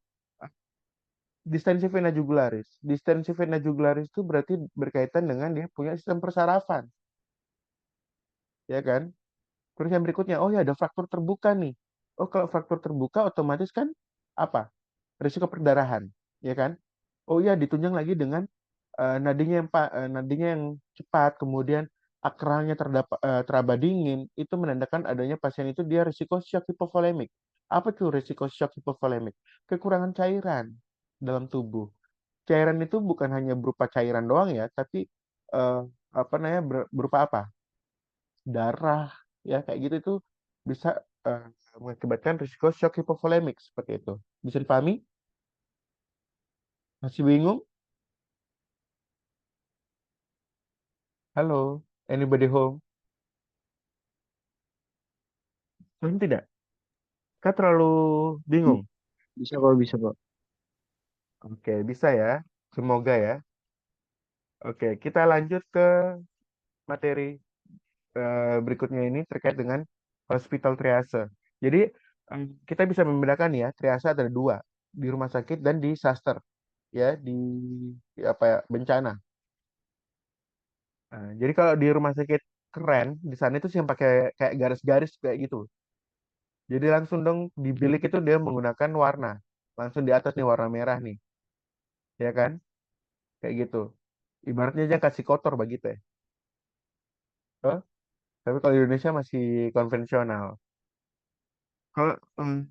distensi vena jugularis. Distensi vena jugularis itu berarti berkaitan dengan dia punya sistem persarafan. Ya kan? Terus yang berikutnya, oh ya ada fraktur terbuka nih. Oh, kalau fraktur terbuka otomatis kan apa? Risiko perdarahan, ya kan? Oh ya, ditunjang lagi dengan nadinya yang cepat, kemudian akralnya teraba dingin, itu menandakan adanya pasien itu dia risiko shock hipovolemik. Apa tuh risiko shock hipovolemik? Kekurangan cairan dalam tubuh. Cairan itu bukan hanya berupa cairan doang ya, tapi eh, apa namanya berupa apa? Darah, ya kayak gitu itu bisa eh, mengakibatkan risiko shock hipovolemik seperti itu. Bisa dipahami? Masih bingung? Halo, anybody home? Paham tidak? Kak terlalu bingung.
Bisa Pak, bisa Pak.
Oke, bisa ya. Semoga ya. Oke, kita lanjut ke materi berikutnya ini terkait dengan hospital triase. Jadi kita bisa membedakan ya, triase ada dua, di rumah sakit dan di saster, ya di apa ya bencana. Nah, jadi kalau di rumah sakit keren, di sana itu sih yang pakai kayak garis-garis kayak gitu. Jadi langsung dong di bilik itu dia menggunakan warna, langsung di atas nih warna merah nih, ya kan? Kayak gitu. Ibaratnya aja kasih kotor begitu ya. Oh, tapi kalau di Indonesia masih konvensional. Kalau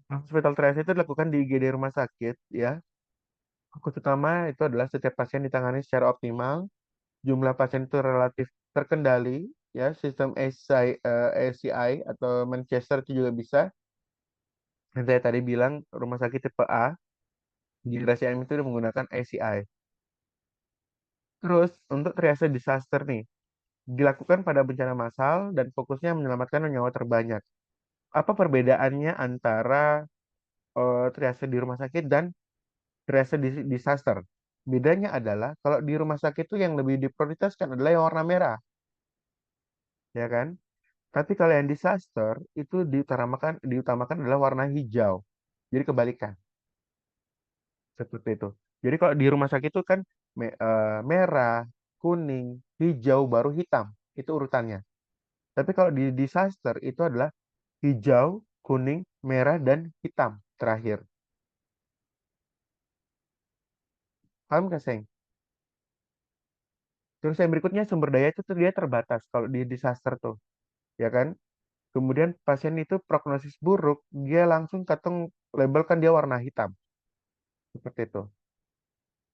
hospital triage itu dilakukan di IGD rumah sakit, ya. Fokus utama itu adalah setiap pasien ditangani secara optimal, jumlah pasien itu relatif terkendali, ya. Sistem ACI atau Manchester itu juga bisa. Yang saya tadi bilang rumah sakit tipe A di RSCM itu menggunakan ACI. Terus untuk triase disaster nih dilakukan pada bencana massal dan fokusnya menyelamatkan nyawa terbanyak. Apa perbedaannya antara triase di rumah sakit dan triase disaster? Bedanya adalah kalau di rumah sakit itu yang lebih diprioritaskan adalah yang warna merah, ya kan? Tapi kalau yang disaster itu diutamakan adalah warna hijau. Jadi kebalikan seperti itu. Jadi kalau di rumah sakit itu kan merah, kuning, hijau, baru hitam. Itu urutannya. Tapi kalau di disaster itu adalah hijau, kuning, merah, dan hitam terakhir. Paham nggak, Seng? Terus yang berikutnya sumber daya itu tuh dia terbatas kalau di disaster tuh, ya kan? Kemudian pasien itu prognosis buruk, dia langsung katong labelkan dia warna hitam, seperti itu.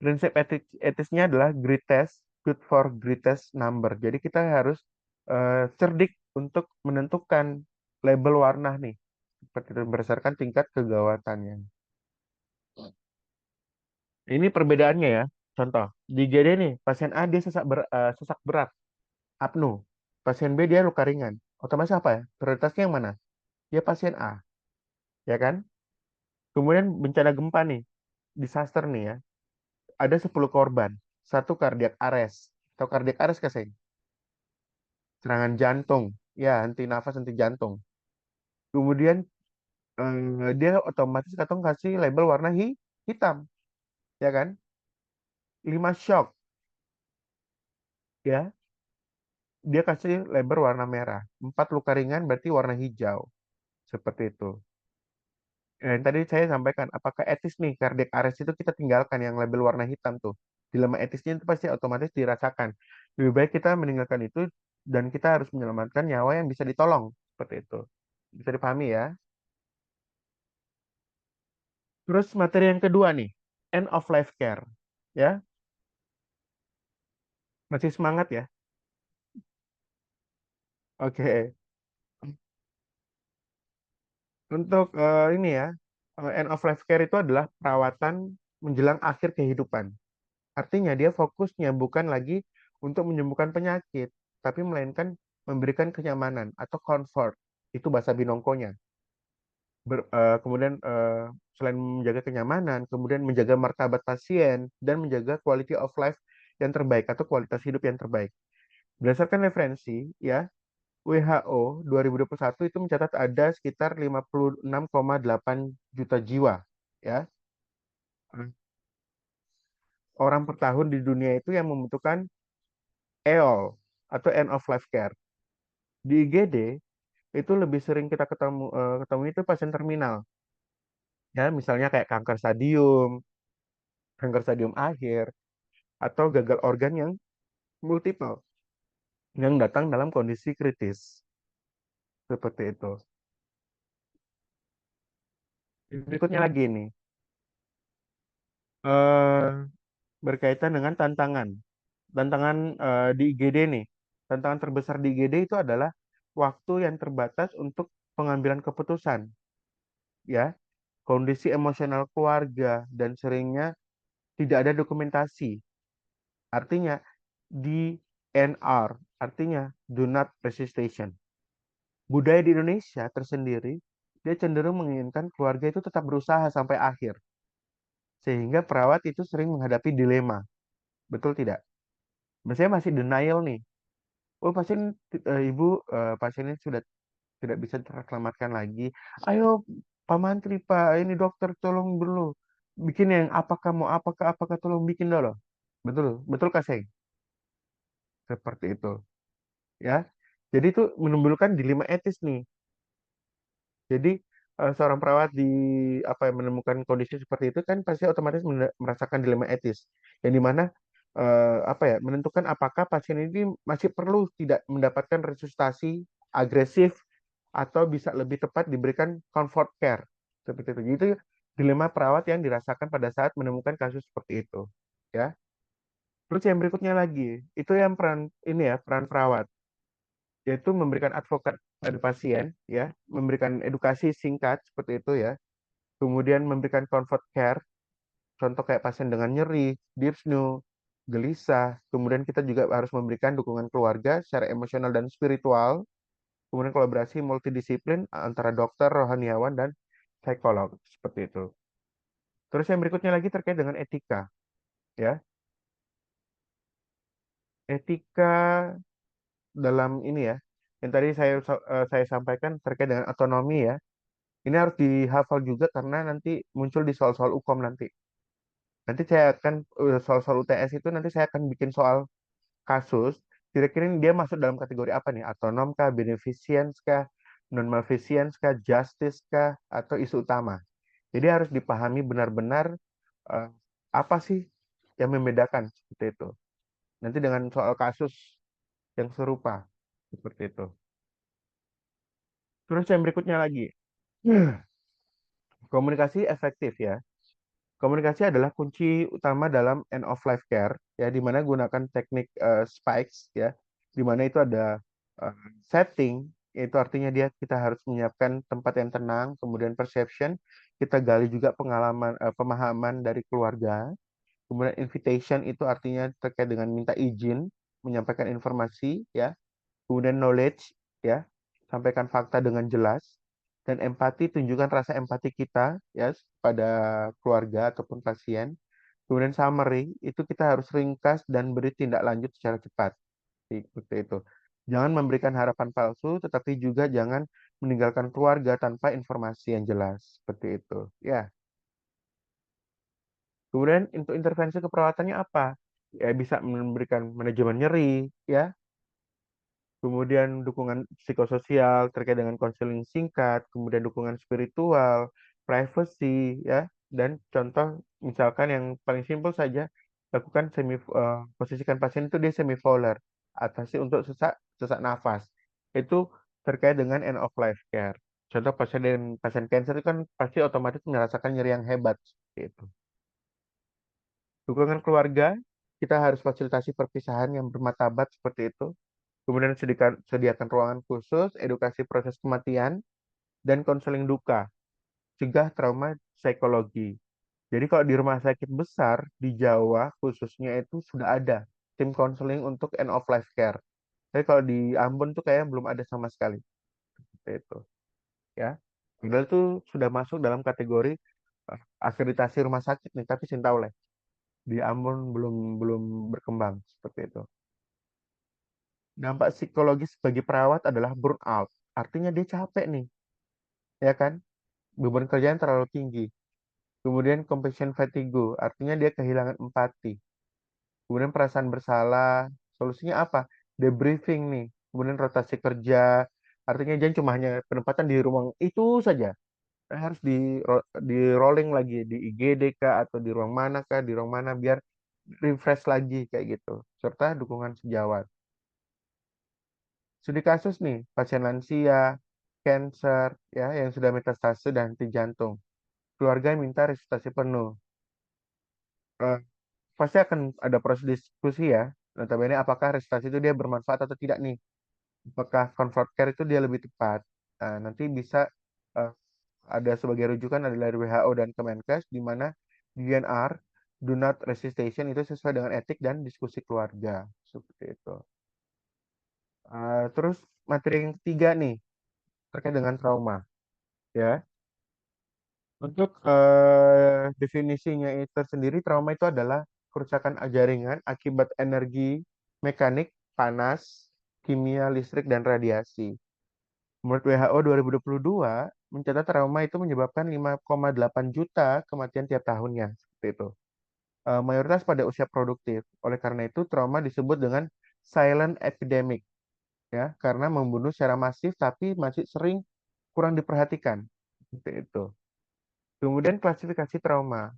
Prinsip etisnya adalah greatest good for greatest number. Jadi kita harus cerdik untuk menentukan label warna nih, seperti itu berdasarkan tingkat kegawatannya. Ini perbedaannya ya. Contoh, di IGD nih, pasien A dia sesak berat, apnu. Pasien B dia luka ringan. Otomatis apa ya? Prioritasnya yang mana? Dia pasien A, ya kan? Kemudian bencana gempa nih, disaster nih ya. Ada 10 korban, satu kardiak arrest. Atau kardiak arrest kasih? Serangan jantung. Ya, henti nafas, henti jantung. Kemudian dia otomatis katong kasih label warna hitam, ya kan? 5 shock, ya. Dia kasih label warna merah. 4 luka ringan berarti warna hijau. Seperti itu. Dan tadi saya sampaikan, apakah etis nih cardiac arrest itu kita tinggalkan yang label warna hitam tuh. Dilema etisnya itu pasti otomatis dirasakan. Lebih baik kita meninggalkan itu dan kita harus menyelamatkan nyawa yang bisa ditolong. Seperti itu. Bisa dipahami ya. Terus materi yang kedua nih. end of life care. Ya, masih semangat ya? Oke. Untuk ini ya, end of life care itu adalah perawatan menjelang akhir kehidupan. Artinya dia fokusnya bukan lagi untuk menyembuhkan penyakit, tapi melainkan memberikan kenyamanan atau comfort. Itu bahasa binongkonya. Kemudian selain menjaga kenyamanan, kemudian menjaga martabat pasien dan menjaga quality of life yang terbaik atau kualitas hidup yang terbaik. Berdasarkan referensi, ya, WHO 2021 itu mencatat ada sekitar 56,8 juta jiwa, ya, orang per tahun di dunia itu yang membutuhkan EOL atau end of life care. Di IGD itu lebih sering kita ketemu itu pasien terminal, ya, misalnya kayak kanker stadium akhir, atau gagal organ yang multiple yang datang dalam kondisi kritis seperti itu. Berikutnya lagi nih, eh, berkaitan dengan tantangan di IGD nih. Tantangan terbesar di IGD itu adalah waktu yang terbatas untuk pengambilan keputusan, ya, kondisi emosional keluarga, dan seringnya tidak ada dokumentasi. Artinya DNR, artinya do not resuscitation. Budaya di Indonesia tersendiri, dia cenderung menginginkan keluarga itu tetap berusaha sampai akhir. Sehingga perawat itu sering menghadapi dilema. Betul tidak? Misalnya masih denial nih. Oh, ibu, pasien ini sudah tidak bisa terselamatkan lagi. Ayo, Pak Mantri, Pak, ini dokter tolong dulu. Bikin yang apakah mau apakah tolong bikin dulu. Betul, betul Kaseng. Seperti itu, ya. Jadi itu menimbulkan dilema etis nih. Jadi seorang perawat menemukan kondisi seperti itu kan pasti otomatis merasakan dilema etis, yang dimana menentukan apakah pasien ini masih perlu tidak mendapatkan resusitasi agresif atau bisa lebih tepat diberikan comfort care seperti itu. Jadi itu dilema perawat yang dirasakan pada saat menemukan kasus seperti itu, ya. Terus yang berikutnya lagi itu yang peran perawat, yaitu memberikan advokat pada pasien, ya, memberikan edukasi singkat seperti itu, ya, kemudian memberikan comfort care, contoh kayak pasien dengan nyeri, dyspnea, gelisah, kemudian kita juga harus memberikan dukungan keluarga secara emosional dan spiritual, kemudian kolaborasi multidisiplin antara dokter, rohaniawan, dan psikolog, seperti itu. Terus yang berikutnya lagi terkait dengan etika, ya. Etika dalam ini ya, yang tadi saya sampaikan terkait dengan otonomi ya. Ini harus dihafal juga karena nanti muncul di soal-soal UKOM nanti. Nanti saya akan soal-soal UTS itu nanti saya akan bikin soal kasus. Kira-kira ini dia masuk dalam kategori apa nih? Autonom kah, beneficence kah, non maleficence kah, justice kah, atau isu utama. Jadi harus dipahami benar-benar eh, apa sih yang membedakan seperti itu. Nanti dengan soal kasus yang serupa seperti itu. Terus yang berikutnya lagi, komunikasi efektif ya. Komunikasi adalah kunci utama dalam end of life care, ya, di mana gunakan teknik spikes, ya, di mana itu ada eh, setting, itu artinya kita harus menyiapkan tempat yang tenang, kemudian perception, kita gali juga pemahaman dari keluarga, kemudian invitation itu artinya terkait dengan minta izin, menyampaikan informasi, ya, kemudian knowledge, ya, sampaikan fakta dengan jelas, dan empati, tunjukkan rasa empati kita, ya, pada keluarga ataupun pasien. Kemudian summary itu kita harus ringkas dan beri tindak lanjut secara cepat, seperti itu. Jangan memberikan harapan palsu, tetapi juga jangan meninggalkan keluarga tanpa informasi yang jelas, seperti itu, ya. Kemudian untuk intervensi keperawatannya apa? Ya, bisa memberikan manajemen nyeri, ya, kemudian dukungan psikososial terkait dengan konseling singkat, kemudian dukungan spiritual, privacy, ya, dan contoh misalkan yang paling simpel saja, lakukan posisikan pasien itu dia semipolar, atasi untuk sesak sesak nafas. Itu terkait dengan end of life care. Contoh pasien cancer itu kan pasti otomatis merasakan nyeri yang hebat, seperti itu. Dukungan keluarga, kita harus fasilitasi perpisahan yang bermartabat seperti itu. Kemudian sediakan ruangan khusus, edukasi proses kematian, dan konseling duka. Cegah trauma psikologi. Jadi kalau di rumah sakit besar di Jawa khususnya itu sudah ada tim konseling untuk end of life care. Tapi kalau di Ambon tuh kayaknya belum ada sama sekali. Seperti itu, ya. Padahal itu sudah masuk dalam kategori akreditasi rumah sakit nih, tapi Sintauleh di Ambon belum belum berkembang seperti itu. Dampak psikologis bagi perawat adalah burnout. Artinya dia capek nih, ya kan? Beban kerjaan terlalu tinggi. Kemudian compassion fatigue, artinya dia kehilangan empati. Kemudian perasaan bersalah, solusinya apa? Debriefing nih. Kemudian rotasi kerja, artinya jangan cuma hanya penempatan di ruang itu saja. Harus di rolling lagi di IGD kah atau di ruang mana kah, di ruang mana biar refresh lagi kayak gitu. Serta dukungan sejawat. Studi kasus nih, pasien lansia, cancer, ya, yang sudah metastase dan henti jantung. Keluarga minta resusitasi penuh. Eh, Pasti akan ada proses diskusi ya. Notabene apakah resusitasi itu dia bermanfaat atau tidak nih? Apakah comfort care itu dia lebih tepat? Nah, nanti bisa eh, ada sebagai rujukan adalah dari WHO dan Kemenkes di mana DNR, do not resuscitation itu sesuai dengan etik dan diskusi keluarga seperti itu. Terus materi yang ketiga nih terkait dengan trauma, ya. Untuk definisinya itu sendiri, trauma itu adalah kerusakan jaringan akibat energi mekanik, panas, kimia, listrik, dan radiasi. Menurut WHO 2022, mencatat trauma itu menyebabkan 5,8 juta kematian tiap tahunnya. Seperti itu. Mayoritas pada usia produktif. Oleh karena itu, trauma disebut dengan silent epidemic, ya, karena membunuh secara masif tapi masih sering kurang diperhatikan. Seperti itu. Kemudian klasifikasi trauma.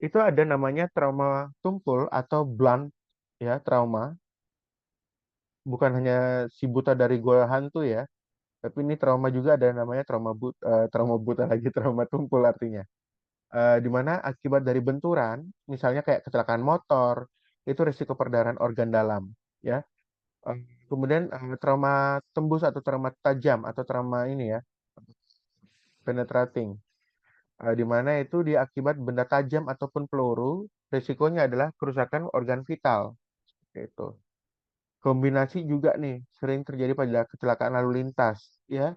Itu ada namanya trauma tumpul atau blunt, ya, trauma. Bukan hanya si buta dari gua hantu ya, tapi ini trauma juga ada namanya trauma buta lagi, trauma tumpul artinya. Di mana akibat dari benturan, misalnya kayak kecelakaan motor, itu risiko perdarahan organ dalam, ya. Eh, Kemudian trauma tembus atau trauma tajam atau trauma ini ya, penetrating. Di mana itu dia akibat benda tajam ataupun peluru, risikonya adalah kerusakan organ vital. Itu. Kombinasi juga nih sering terjadi pada kecelakaan lalu lintas, ya.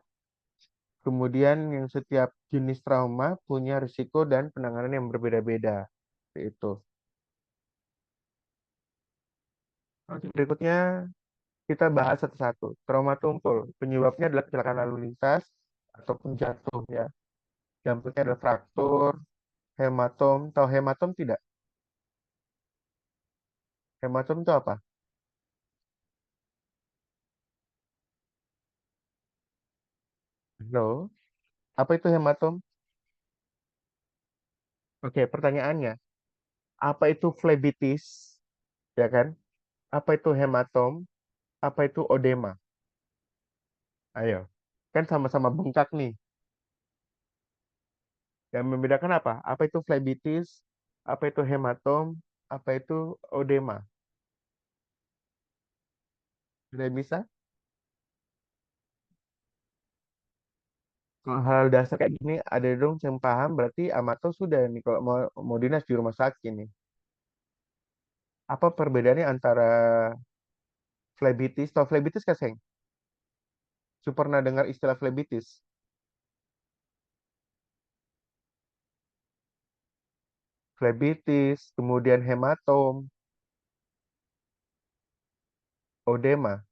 Kemudian yang setiap jenis trauma punya risiko dan penanganan yang berbeda-beda. Itu. Oke, berikutnya kita bahas satu-satu. Trauma tumpul, penyebabnya adalah kecelakaan lalu lintas ataupun jatuh ya. Dampaknya adalah fraktur, hematom. Tahu hematom tidak? Hematom itu apa? Halo, apa itu hematom? Oke, pertanyaannya, apa itu flebitis? Ya kan? Apa itu hematom? Apa itu odema? Ayo, kan sama-sama bengkak nih. Yang membedakan apa? Apa itu flebitis? Apa itu hematom? Apa itu odema? Sudah bisa? Kalau hal dasar kayak gini ada dong yang paham, berarti Amato sudah nih kalau mau dinas di rumah sakit nih. Apa perbedaannya antara flebitis? Tahu flebitis kan, Seng? Pernah dengar istilah flebitis? Flebitis, kemudian hematom, odema.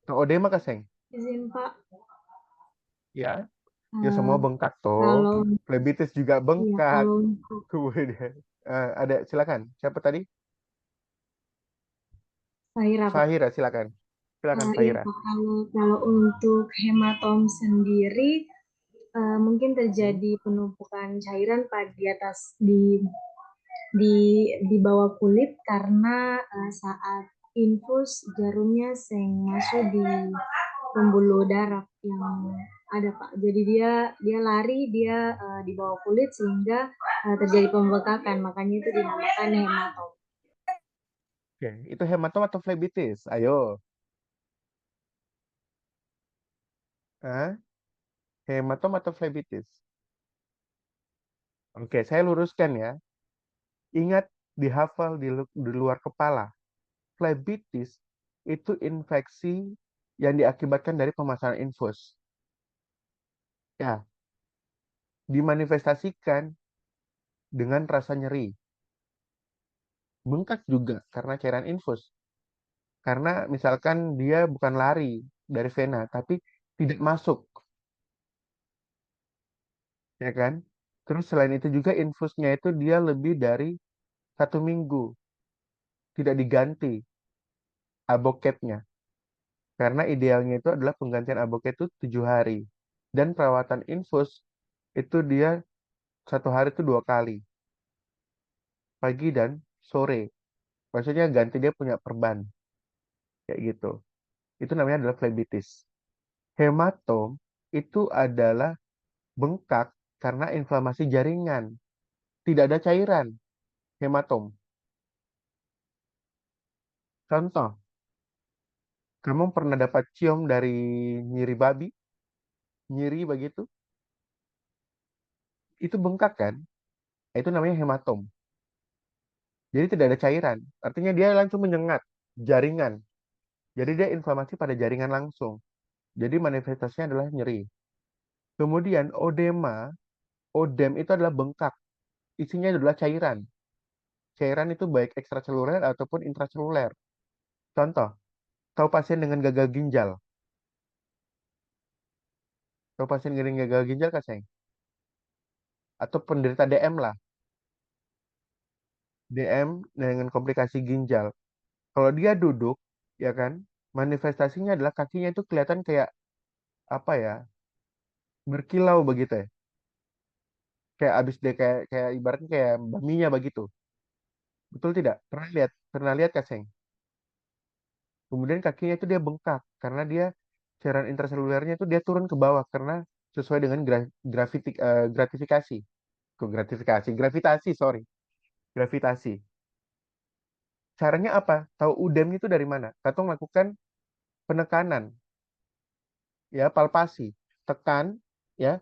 Tahu odema kan, Seng?
Izin Pak,
Ya, ya semua bengkak toh.
kalau
Flebitis juga
ya
bengkak.
kalau
Kemudian ada silakan. Siapa tadi?
Fahira Pak,
Fahira, silakan. Silakan
iya
Fahira.
Pak, kalau untuk hematom sendiri mungkin terjadi penumpukan cairan di atas di bawah kulit karena saat infus jarumnya masuk di pembuluh darah yang ada Pak. Jadi dia lari, dia di bawah kulit sehingga terjadi pembengkakan. Makanya itu dinamakan hematom.
Oke, itu hematom atau flebitis? Ayo. Hah? Hematom atau flebitis? Oke, saya luruskan ya. Ingat, dihafal di luar kepala. Flebitis itu infeksi yang diakibatkan dari pemasaran infus. Ya, dimanifestasikan dengan rasa nyeri. Bengkak juga karena cairan infus. Karena misalkan dia bukan lari dari vena, tapi tidak masuk, ya kan? Terus selain itu juga infusnya itu dia lebih dari 1 minggu, tidak diganti aboketnya. Karena idealnya itu adalah penggantian aboket itu 7 hari. Dan perawatan infus itu dia 1 hari itu 2 kali, pagi dan sore. Maksudnya ganti dia punya perban, kayak gitu. Itu namanya adalah flebitis. Hematom itu adalah bengkak karena inflamasi jaringan. Tidak ada cairan, hematom. Contoh, kamu pernah dapat cium dari nyiri babi? Nyiri begitu? Itu bengkak kan? Itu namanya hematom. Jadi tidak ada cairan. Artinya dia langsung menyengat jaringan. Jadi dia inflamasi pada jaringan langsung. Jadi manifestasinya adalah nyeri. Kemudian odema, odem itu adalah bengkak. Isinya adalah cairan. Cairan itu baik ekstraseluler ataupun intraseluler. Contoh, tahu pasien dengan gagal ginjal. Tahu pasien dengan gagal ginjal, Kak Seng? Atau penderita DM lah. DM dengan komplikasi ginjal. Kalau dia duduk, ya kan, manifestasinya adalah kakinya itu kelihatan kayak apa ya, berkilau begitu ya. Kayak abis deh, kayak ibaratnya kayak baminya begitu. Betul tidak? Pernah lihat Kak Seng? Kemudian kakinya itu dia bengkak karena dia cairan intraselulernya itu dia turun ke bawah karena sesuai dengan gratifikasi. Kok gratifikasi? Gravitasi, sorry. Gravitasi. Caranya apa? Tahu udem itu dari mana? Katong lakukan penekanan, ya, palpasi. Tekan, ya,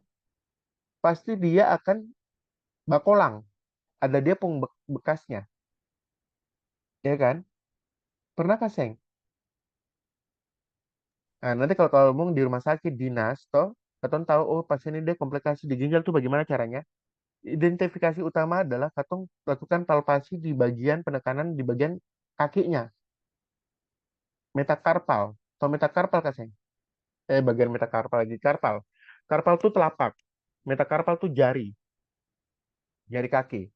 pasti dia akan bakolang. Ada dia pun bekasnya, ya kan? Pernah Kak Seng? Nah, nanti kalau kamu di rumah sakit dinas, toh, katong tahu, oh pasien ini dia komplikasi di ginjal tuh bagaimana caranya? Identifikasi utama adalah katong lakukan palpasi di bagian penekanan di bagian kakinya, metakarpal. Atau metakarpal Kak Seng? Bagian metakarpal lagi, karpal. Karpal tuh telapak, metakarpal tuh jari, jari kaki.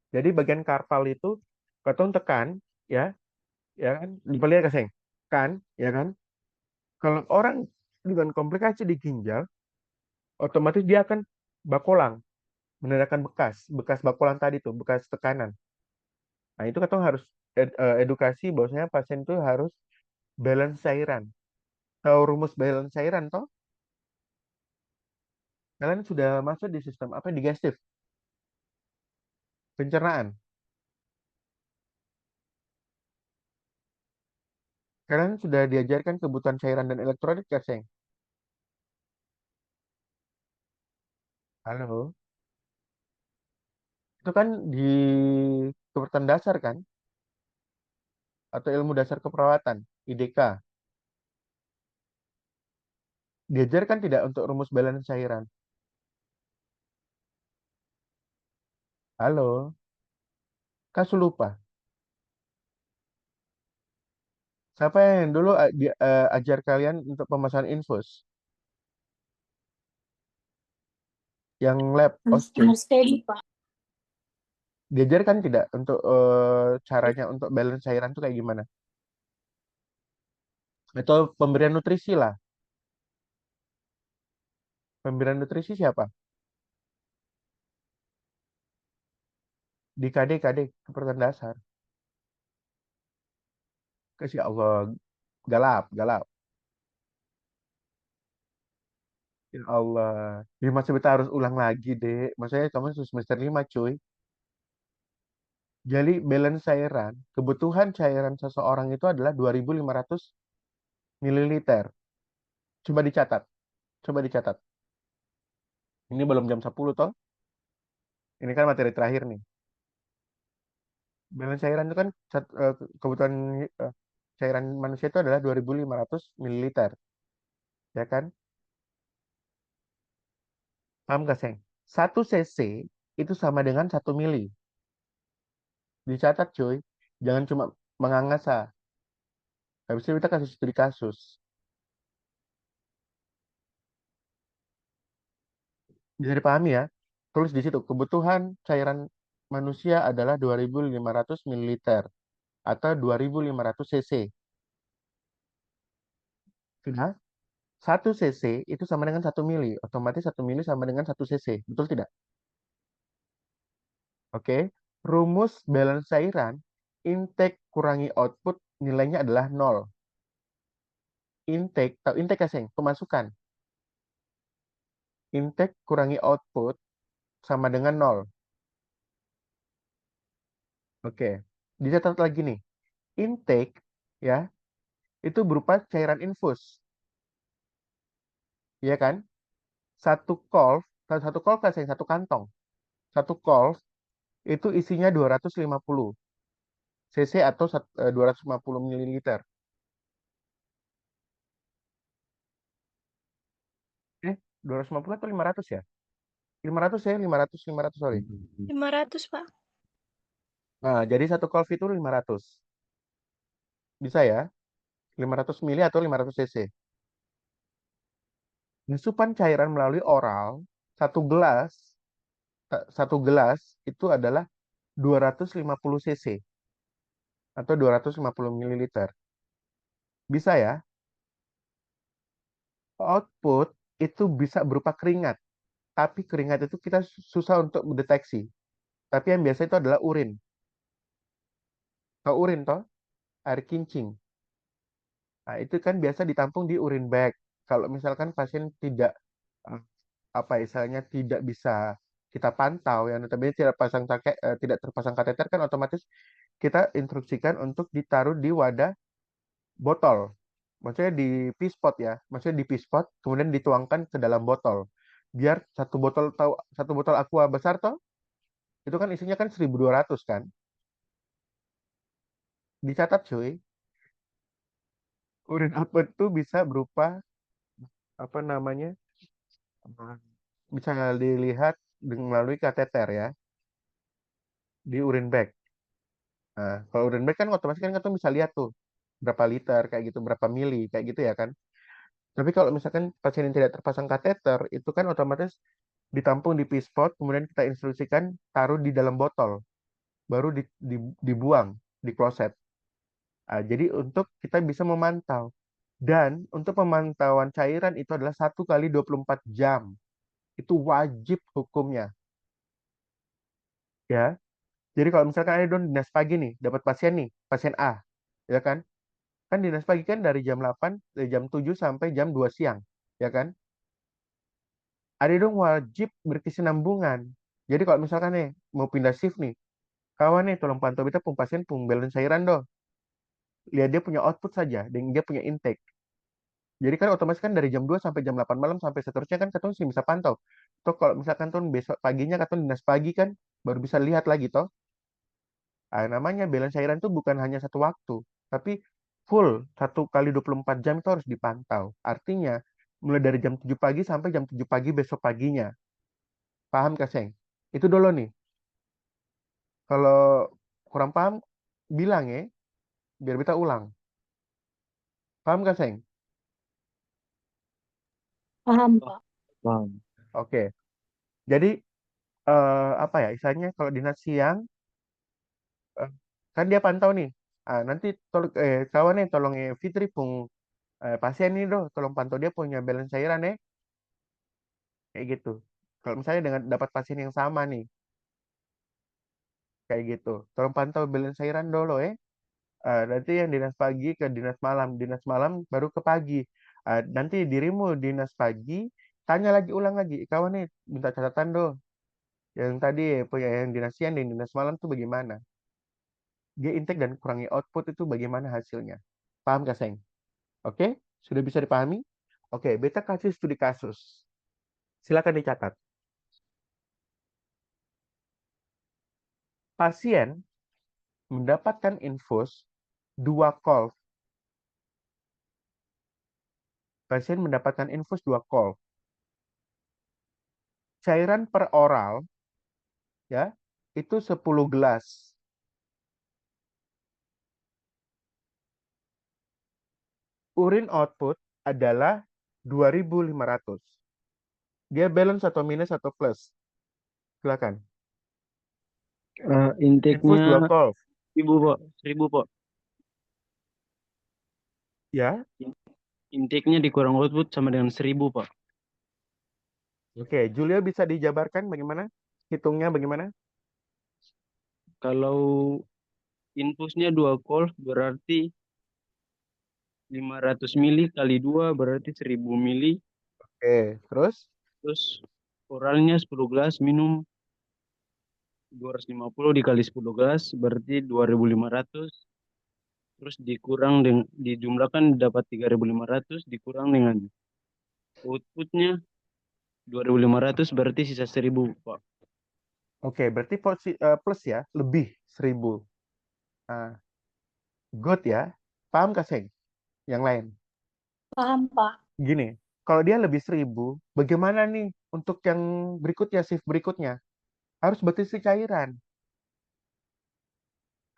Jadi bagian karpal itu katong tekan, ya, ya kan? Dipelihara Kak Seng? Kan, ya kan? Kalau orang dengan komplikasi di ginjal, otomatis dia akan bakolang, menandakan bekas bakolan tadi tuh, bekas tekanan. Nah, itu katong harus edukasi bahwasanya pasien itu harus balance cairan. Tahu rumus balance cairan toh? Kalian sudah masuk di sistem apa? Digestif, pencernaan. Kalian sudah diajarkan kebutuhan cairan dan elektrolit Kak Seng? Halo. Itu kan di keperawatan dasar kan? Atau ilmu dasar keperawatan, IDK. Diajarkan tidak untuk rumus balance cairan? Halo. Kasu lupa. Siapa yang dulu ajar kalian untuk pemasangan infus? Yang lab OSCE.
Harus steady, Pak.
Diajarkan tidak untuk caranya untuk balance cairan itu kayak gimana? Atau pemberian nutrisi lah. Pemberian nutrisi siapa? Di KD keperawatan dasar. Kasih Allah, galap, galap. Ya Allah. Ya masih kita harus ulang lagi, Dek. Maksudnya kamu semester 5, cuy. Jadi balance cairan, kebutuhan cairan seseorang itu adalah 2.500 mililiter. Coba dicatat. Coba dicatat. Ini belum jam 10 toh. Ini kan materi terakhir nih. Balance cairan itu kan kebutuhan eh, cairan manusia itu adalah 2.500 mililiter. Ya kan? Paham gak, Seng? 1 cc itu sama dengan 1 mili. Dicatat, cuy. Jangan cuma mengangasa. Habis itu kita kasih studi kasus. Bisa dipahami ya. Tulis di situ, kebutuhan cairan manusia adalah 2.500 mililiter atau 2.500 cc. Sudah? 1 cc itu sama dengan 1 mili. Otomatis 1 mili sama dengan 1 cc. Betul tidak? Oke. Rumus balance cairan, intake kurangi output, nilainya adalah 0. Intake, tahu intake ya, Seng? Pemasukan. Intake kurangi output sama dengan 0. Oke. Dicatat lagi nih. Intake ya, itu berupa cairan infus. Iya kan? Satu kolf, satu kolf kan, Seng? Satu kantong. Satu kolf itu isinya 250 cc atau 250 mililiter. 250 atau 500 ya? 500 ya, 500, sorry.
500, Pak.
Nah, jadi satu kolf itu 500. Bisa ya? 500 mili atau 500 cc. Asupan cairan melalui oral, satu gelas, satu gelas itu adalah 250 cc atau 250 mililiter. Bisa ya? Output itu bisa berupa keringat. Tapi keringat itu kita susah untuk mendeteksi. Tapi yang biasa itu adalah urin. Tahu urin toh? Air kincing. Nah, itu kan biasa ditampung di urin bag. Kalau misalkan pasien tidak eh, apa istilahnya tidak bisa kita pantau, yang notabene tidak terpasang kateter, kan otomatis kita instruksikan untuk ditaruh di wadah botol. Maksudnya di pispot ya. Maksudnya di pispot kemudian dituangkan ke dalam botol. Biar satu botol aqua besar toh, itu kan isinya kan 1.200 kan. Dicatat, cuy. Urin output itu bisa berupa apa namanya? Bisa dilihat melalui kateter ya di urin bag. Nah, kalau urin bag kan otomatis kan kita bisa lihat tuh berapa liter kayak gitu, berapa mili kayak gitu ya kan. Tapi kalau misalkan pasien yang tidak terpasang kateter itu kan otomatis ditampung di pispot, kemudian kita instruksikan taruh di dalam botol, baru dibuang di kloset. Nah, jadi untuk kita bisa memantau. Dan untuk pemantauan cairan itu adalah 1 kali 24 jam. Itu wajib hukumnya. Ya. Jadi kalau misalkan ada don dinas pagi nih, dapat pasien nih, pasien A, ya kan? Kan dinas pagi kan dari jam 8, dari jam 7 sampai jam 2 siang, ya kan? Ada dong wajib berkesinambungan. Jadi kalau misalkan nih mau pindah shift nih, kawan nih tolong pantau kita pun pasien pun balance cairan dong. Lihat dia punya output saja dan dia punya intake. Jadi kan otomatis kan dari jam 2 sampai jam 8 malam sampai seterusnya kan katong sih bisa pantau. Toh kalau misalkan tuh besok paginya katong dinas pagi kan baru bisa lihat lagi toh. Namanya balance cairan itu bukan hanya satu waktu, tapi full 1 kali 24 jam itu harus dipantau. Artinya mulai dari jam 7 pagi sampai jam 7 pagi besok paginya. Paham Kak Seng? Itu dulu nih. Kalau kurang paham, bilang ya, biar kita ulang. Paham Kak Seng?
Paham,
Oh,
Pak.
paham.
Oke. Jadi apa ya, istilahnya kalau dinas siang eh, kan dia pantau nih. Nanti kawan nih tolong Fitri pung pasien nih doh, tolong pantau dia punya balance cairan ya, kayak gitu. Kalau misalnya dengan dapat pasien yang sama nih, kayak gitu, tolong pantau balance cairan dulu ya. Nanti yang dinas pagi ke dinas malam baru ke pagi. Nanti dirimu dinas pagi tanya lagi, ulang lagi, kawan nih minta catatan dong. Yang tadi punya yang dinas siang dan dinas malam tuh bagaimana? Dia intake dan kurangi output itu bagaimana hasilnya? Paham gak, Seng? Oke, sudah bisa dipahami? Oke, beta kasih studi kasus. Silakan dicatat. Pasien mendapatkan infus 2 call. Pasien mendapatkan infus 2 call. Cairan per oral ya, itu 10 gelas. Urin output adalah 2.500. Dia balance atau minus atau plus? Silakan. Infus 2
Intake-nya
call.
1000 Pak, 1000 Pak.
Ya,
Intake-nya dikurang output sama dengan 1000 Pak.
oke. Julio bisa dijabarkan bagaimana? Hitungnya bagaimana?
Kalau infusnya 2 call berarti 500 mili kali 2 berarti 1000 mili.
Oke, terus?
Terus oralnya 10 gelas, minum 250 dikali 10 gelas berarti 2.500. Terus dikurang dengan dijumlahkan dapat 3.500 dikurang dengan outputnya 2.500 berarti sisa 1000 Pak.
Oke, berarti plus ya, lebih 1.000. Nah, good ya. Paham gak, Seng? Yang lain.
Paham, Pak.
Gini, kalau dia lebih 1.000, bagaimana nih untuk yang berikutnya, shift berikutnya? Harus berisi cairan.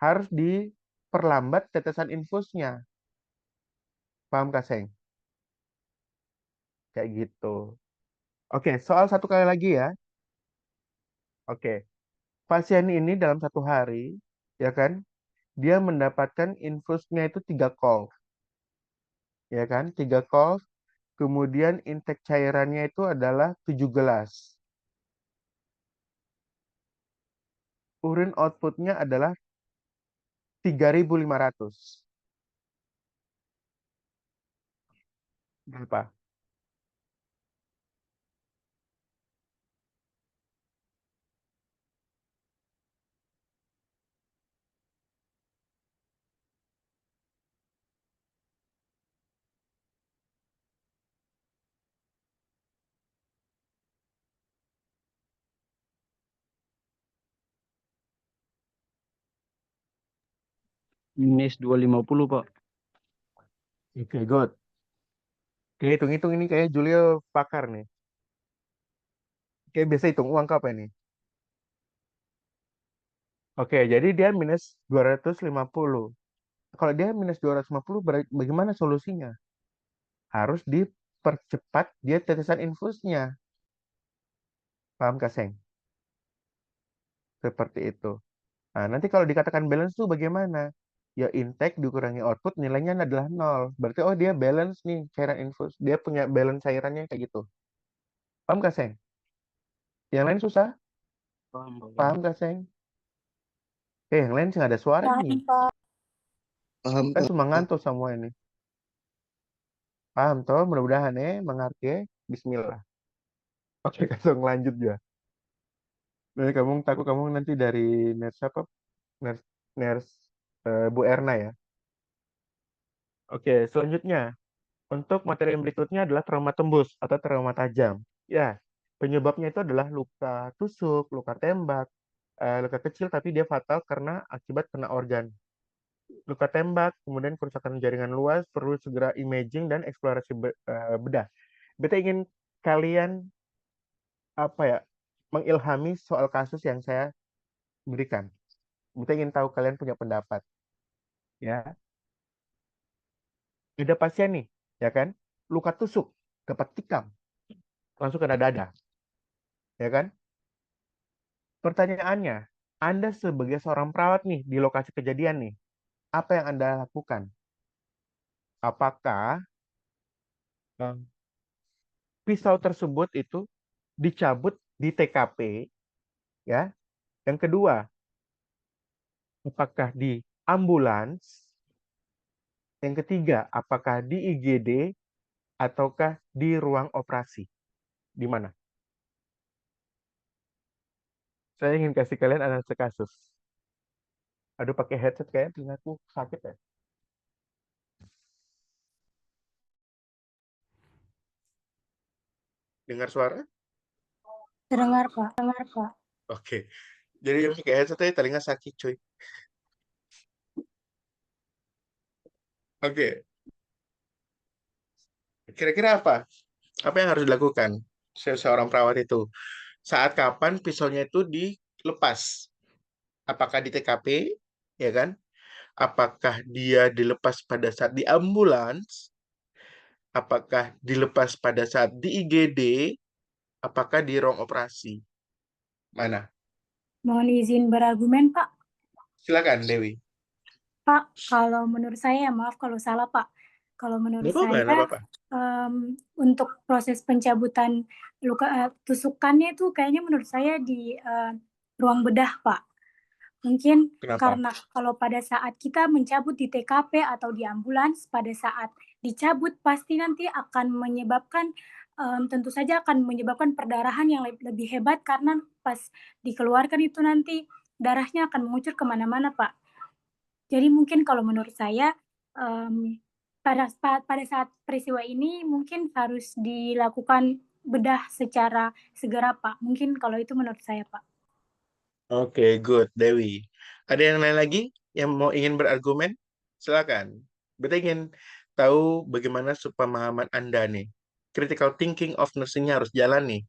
Harus diperlambat tetesan infusnya. Paham gak, Seng? Kayak gitu. Oke, soal satu kali lagi ya. Oke, pasien ini dalam 1 hari, ya kan, dia mendapatkan infusnya itu 3 call. Ya kan, 3 call. Kemudian intake cairannya itu adalah 7 gelas. Urin outputnya adalah 3.500. Berapa?
Minus 250 Pak.
Oke, good. Oke, hitung-hitung ini kayak Julio pakar nih. Oke, biasa hitung uang apa ini? Oke, jadi dia minus 250. Kalau dia minus 250, bagaimana solusinya? Harus dipercepat dia tetesan infusnya. Paham, Kak Seng? Seperti itu. Nah, nanti kalau dikatakan balance tuh bagaimana? Ya intake dikurangi output nilainya adalah 0. Berarti oh dia balance nih cairan infus. Dia punya balance cairannya kayak gitu. Paham gak, Seng? Yang lain susah?
Paham Pak.
Paham gak, Seng? Yang lain sih nggak ada suara
Paham,
nih.
Pak.
Paham,
Kan
Pak.
cuma ngantuk semua ini. Paham toh? Mudah-mudahan mengerti. Bismillah. Oke, langsung lanjut ya. Nanti kamu takut kamu nanti dari nurse apa? Nurse, nurse Bu Erna ya. Oke, selanjutnya. Untuk materi yang berikutnya adalah trauma tembus atau trauma tajam. Ya, penyebabnya itu adalah luka tusuk, luka tembak, luka kecil tapi dia fatal karena akibat kena organ. Luka tembak, kemudian kerusakan jaringan luas, perlu segera imaging dan eksplorasi bedah. Beta ingin kalian apa ya mengilhami soal kasus yang saya berikan. Beta ingin tahu kalian punya pendapat. Ya, ada pasien nih, ya kan, luka tusuk, dapat tikam, langsung kena dada, ya kan? Pertanyaannya, Anda sebagai seorang perawat nih di lokasi kejadian nih, apa yang Anda lakukan? Apakah eh, pisau tersebut itu dicabut di TKP, ya? Yang kedua, apakah di ambulans? Yang ketiga, apakah di IGD ataukah di ruang operasi? Di mana? Saya ingin kasih kalian analisa kasus. Aduh, pakai headset kayaknya telingaku sakit ya. Dengar suara?
Terdengar, Pak. Terdengar, Pak.
Oke. Jadi yang pakai headset tadi telinga sakit, cuy. Oke. Kira-kira apa? Apa yang harus dilakukan seorang perawat itu? Saat kapan pisaunya itu dilepas? Apakah di TKP, ya kan? Apakah dia dilepas pada saat di ambulans? Apakah dilepas pada saat di IGD? Apakah di ruang operasi? Mana?
Mohon izin berargumen, Pak.
Silakan, Dewi.
Pak, kalau menurut saya, maaf kalau salah, Pak. Kalau menurut
Nggak apa-apa,
saya,
nggak apa-apa.
untuk proses pencabutan tusukannya itu kayaknya menurut saya di ruang bedah, Pak. Mungkin
Kenapa?
karena kalau pada saat kita mencabut di TKP atau di ambulans, pada saat dicabut pasti nanti akan menyebabkan, tentu saja akan menyebabkan perdarahan yang lebih hebat karena pas dikeluarkan itu nanti darahnya akan mengucur kemana-mana, Pak. Jadi mungkin kalau menurut saya, pada saat peristiwa ini mungkin harus dilakukan bedah secara segera, Pak. Mungkin kalau itu menurut saya, Pak.
Oke, good, Dewi. Ada yang lain lagi yang ingin berargumen? Silakan. Kita ingin tahu bagaimana pemahaman Anda nih. Critical thinking of nursing-nya harus jalan nih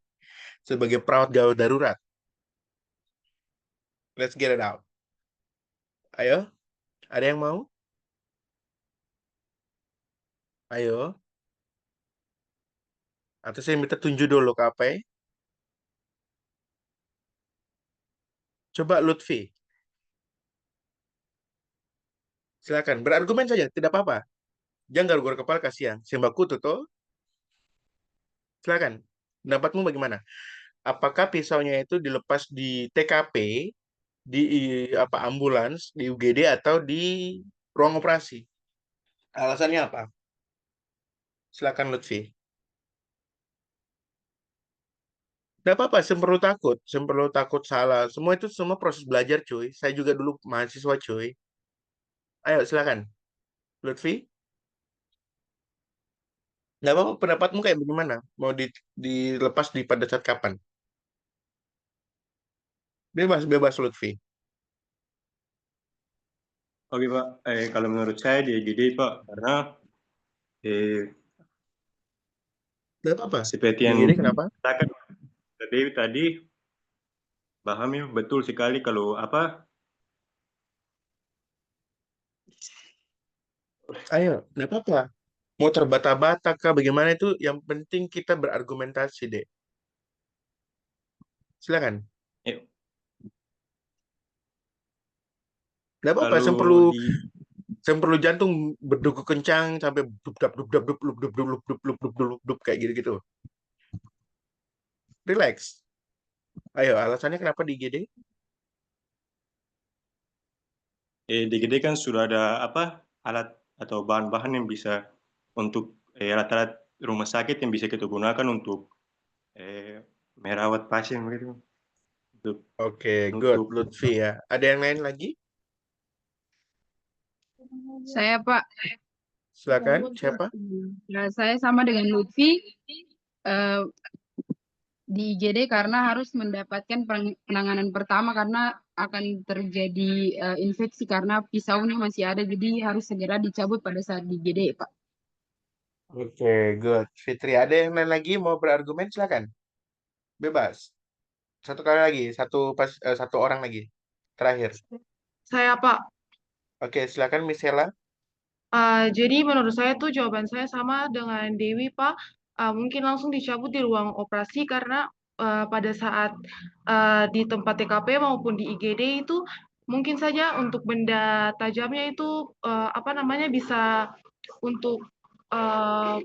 sebagai perawat gawat darurat. Let's get it out. Ayo, ada yang mau? Ayo. Atau saya minta tunjuk dulu ke apa ya? Coba Lutfi. Silakan, berargumen saja, tidak apa-apa. Jangan garuk-garuk kepala, kasihan. Sembaku tuh toh. Silakan. Pendapatmu bagaimana? Apakah pisaunya itu dilepas di TKP, di apa ambulans, di UGD atau di ruang operasi? Alasannya apa? Silakan Lutfi. Tidak apa-apa, semperlu takut salah. Semua itu semua proses belajar, cuy. Saya juga dulu mahasiswa, cuy. Ayo, silakan. Lutfi, nggak apa-apa, pendapatmu kayak bagaimana? Mau dilepas pada saat kapan? Bebas, bebas Lutfi.
Oke Pak, kalau menurut saya di EGD Pak, karena
Nggak apa-apa.
seperti yang
Jadi kenapa?
katakan Dewi tadi, pahamnya betul sekali kalau apa,
Ayo, nggak apa-apa. Mau terbata-bata kah, bagaimana itu, yang penting kita berargumentasi, deh. Silakan.
eh,
Nggak apa-apa,
kalau di
perlu jantung berdegup kencang sampai dub dub dub dub dub dub dub dub dub dub dub dub dub kayak gitu-gitu. Relax. Ayo, alasannya kenapa di IGD?
di EGD kan sudah ada apa alat atau bahan-bahan yang bisa untuk alat-alat rumah sakit yang bisa kita gunakan untuk merawat pasien begitu.
Oke, good,
Untuk
Lutfi ya. Ada yang lain lagi?
Saya Pak,
Silakan, siapa?
ya, saya sama dengan Lutfi eh, di IGD karena harus mendapatkan penanganan pertama karena akan terjadi infeksi karena pisaunya masih ada jadi harus segera dicabut pada saat di IGD Pak.
Oke, good. Fitri, ada yang lain lagi mau berargumen? Silakan. Bebas. Satu kali lagi, satu orang lagi. Terakhir.
Saya Pak,
Oke, silakan Michela.
jadi menurut saya tuh jawaban saya sama dengan Dewi Pak. Mungkin langsung dicabut di ruang operasi karena pada saat di tempat TKP maupun di IGD itu mungkin saja untuk benda tajamnya itu apa namanya bisa untuk eh,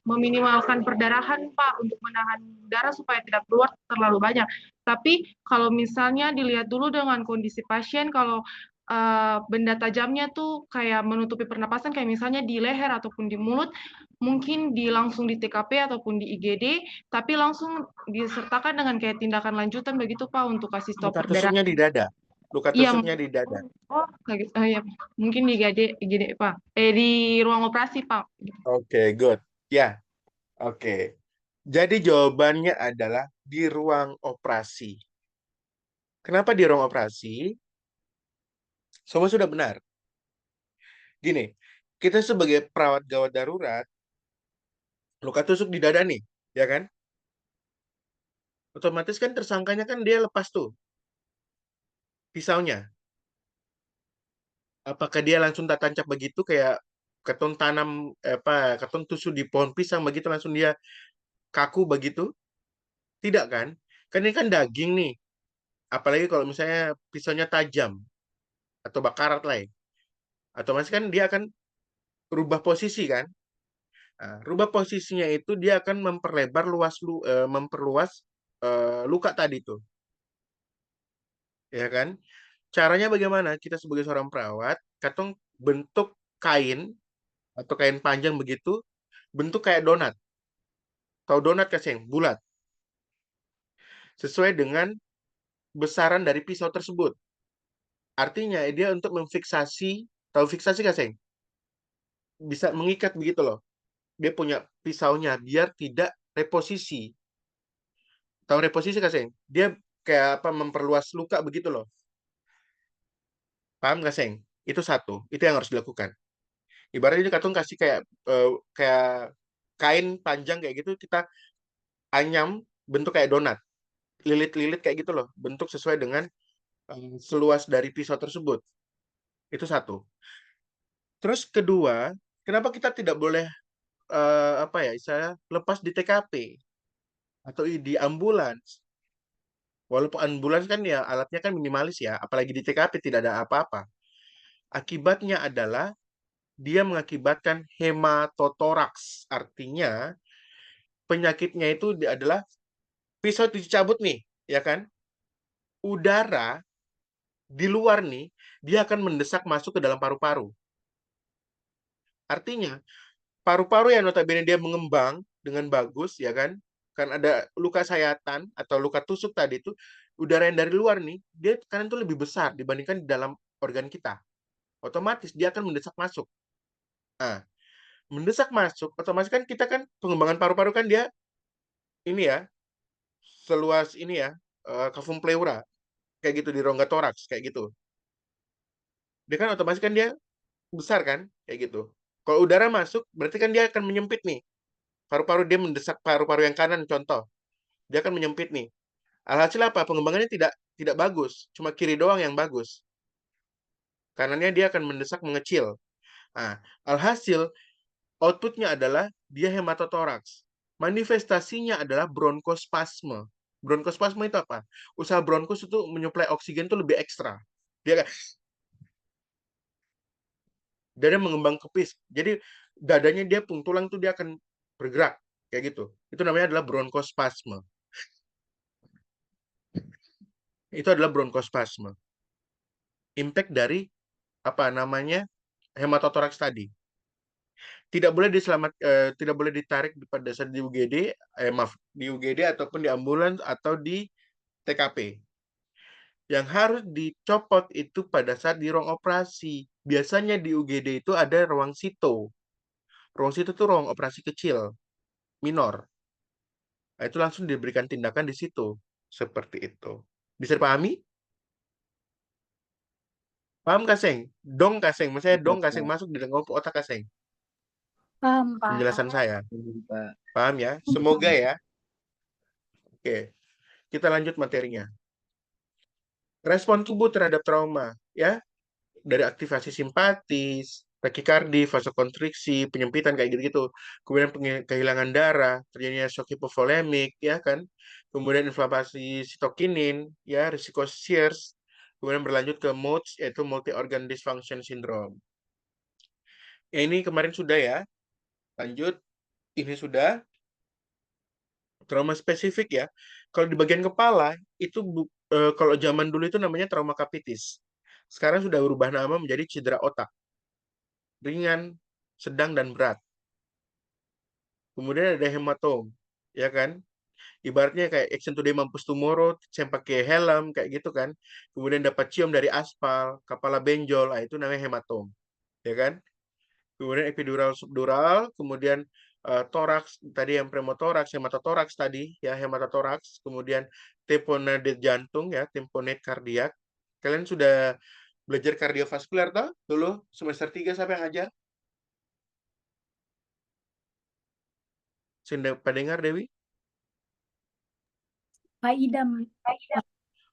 meminimalkan perdarahan Pak untuk menahan darah supaya tidak keluar terlalu banyak. Tapi kalau misalnya dilihat dulu dengan kondisi pasien, kalau benda tajamnya tuh kayak menutupi pernapasan, kayak misalnya di leher ataupun di mulut, mungkin langsung di TKP ataupun di IGD, tapi langsung disertakan dengan kayak tindakan lanjutan begitu Pak untuk kasih stop
Luka
perdarahan.
tusuknya di dada. Luka
Iya,
tusuknya di dada.
kayak gitu. Iya, mungkin di IGD Pak. Di ruang operasi Pak.
Oke, good. Ya, oke. Jadi jawabannya adalah di ruang operasi. Kenapa di ruang operasi? Semua sudah benar. Gini, kita sebagai perawat gawat darurat, luka tusuk di dada nih, ya kan? Otomatis kan tersangkanya kan dia lepas tuh pisaunya. Apakah dia langsung tak tancap begitu kayak keton tanam keton tusuk di pohon pisang begitu langsung dia kaku begitu? Tidak kan? Kan ini kan daging nih. Apalagi kalau misalnya pisaunya tajam atau bakarat lah ya. Otomatis kan dia akan rubah posisi kan? Nah, rubah posisinya itu dia akan memperluas luka tadi tuh. Ya kan? Caranya bagaimana? Kita sebagai seorang perawat, katong bentuk kain atau kain panjang begitu, bentuk kayak donat. Tahu donat kasih bulat. Sesuai dengan besaran dari pisau tersebut. Artinya dia untuk memfiksasi, tahu fiksasi kasih? Bisa mengikat begitu loh. Dia punya pisaunya biar tidak reposisi. Tahu reposisi kasih? Dia kayak apa memperluas luka begitu loh. Paham gak, Seng? Itu satu. Itu yang harus dilakukan. Ibaratnya katong kasih kayak kain panjang kayak gitu, kita anyam bentuk kayak donat. Lilit-lilit kayak gitu loh. Bentuk sesuai dengan seluas dari pisau tersebut. Itu satu. Terus kedua, kenapa kita tidak boleh istilahnya lepas di TKP atau di ambulans? Walaupun ambulans kan ya alatnya kan minimalis ya, apalagi di TKP tidak ada apa-apa. Akibatnya adalah dia mengakibatkan hematotoraks. Artinya penyakitnya itu adalah pisau itu dicabut nih, ya kan? Udara di luar nih, dia akan mendesak masuk ke dalam paru-paru. Artinya, paru-paru yang notabene dia mengembang dengan bagus, ya kan? Kan ada luka sayatan atau luka tusuk tadi itu, udara yang dari luar nih, dia tekanan itu lebih besar dibandingkan di dalam organ kita. Otomatis dia akan mendesak masuk. Nah, mendesak masuk, otomatis kan kita kan pengembangan paru-paru kan dia ini ya, seluas ini ya, cavum pleura, kayak gitu di rongga toraks, kayak gitu. Dia kan otomatis kan dia besar kan, kayak gitu. Kalau udara masuk, berarti kan dia akan menyempit nih. Paru-paru dia mendesak paru-paru yang kanan, contoh. Dia akan menyempit nih. Alhasil apa? Pengembangannya tidak bagus, cuma kiri doang yang bagus. Kanannya dia akan mendesak mengecil. Nah, alhasil outputnya adalah dia hematotoraks. Manifestasinya adalah bronkospasme. Bronkospasme itu apa? Usaha bronkus itu menyuplai oksigen itu lebih ekstra. Dia mengembang kepis. Jadi dadanya dia tulang tuh dia akan bergerak kayak gitu. Itu namanya adalah bronkospasme. Itu adalah bronkospasme. Impact dari apa namanya hematotoraks tadi. Tidak boleh ditarik pada saat di UGD, di UGD ataupun di ambulans atau di TKP. Yang harus dicopot itu pada saat di ruang operasi. Biasanya di UGD itu ada ruang sito. Ruang sito itu ruang operasi kecil, minor. Nah, itu langsung diberikan tindakan di situ. Seperti itu. Bisa dipahami? Paham Kaseng? Dong Kaseng. Maksudnya dong Kaseng masuk di dalam otak Kaseng.
Paham, Pak.
Penjelasan saya.
Pak.
Paham ya? Semoga ya. Oke. Kita lanjut materinya. Respon tubuh terhadap trauma. Ya. Dari aktivasi simpatis, takikardi, vasokonstriksi, penyempitan kayak gitu-gitu. Kemudian kehilangan darah, terjadinya shock hipovolemik, ya kan. Kemudian inflamasi sitokinin, ya, risiko SIRS. Kemudian berlanjut ke MODS, yaitu multi organ dysfunction syndrome. Ya, ini kemarin sudah ya. Lanjut, ini sudah. Trauma spesifik ya. Kalau di bagian kepala, itu kalau zaman dulu itu namanya trauma capitis. Sekarang sudah berubah nama menjadi cedera otak. Ringan, sedang, dan berat. Kemudian ada hematom, ya kan? Ibaratnya kayak action today mampus tomorrow, saya pakai helm, kayak gitu kan. Kemudian dapat cium dari aspal, kepala benjol, itu namanya hematom, ya kan? Kemudian epidural, subdural, kemudian toraks, tadi yang pneumotoraks, hematotoraks tadi, ya hematotoraks, kemudian tamponade jantung, ya tamponade kardiak. Kalian sudah belajar kardiovaskular toh dulu semester 3 siapa yang ajar? Sudah pada dengar Dewi?
Pak Idam.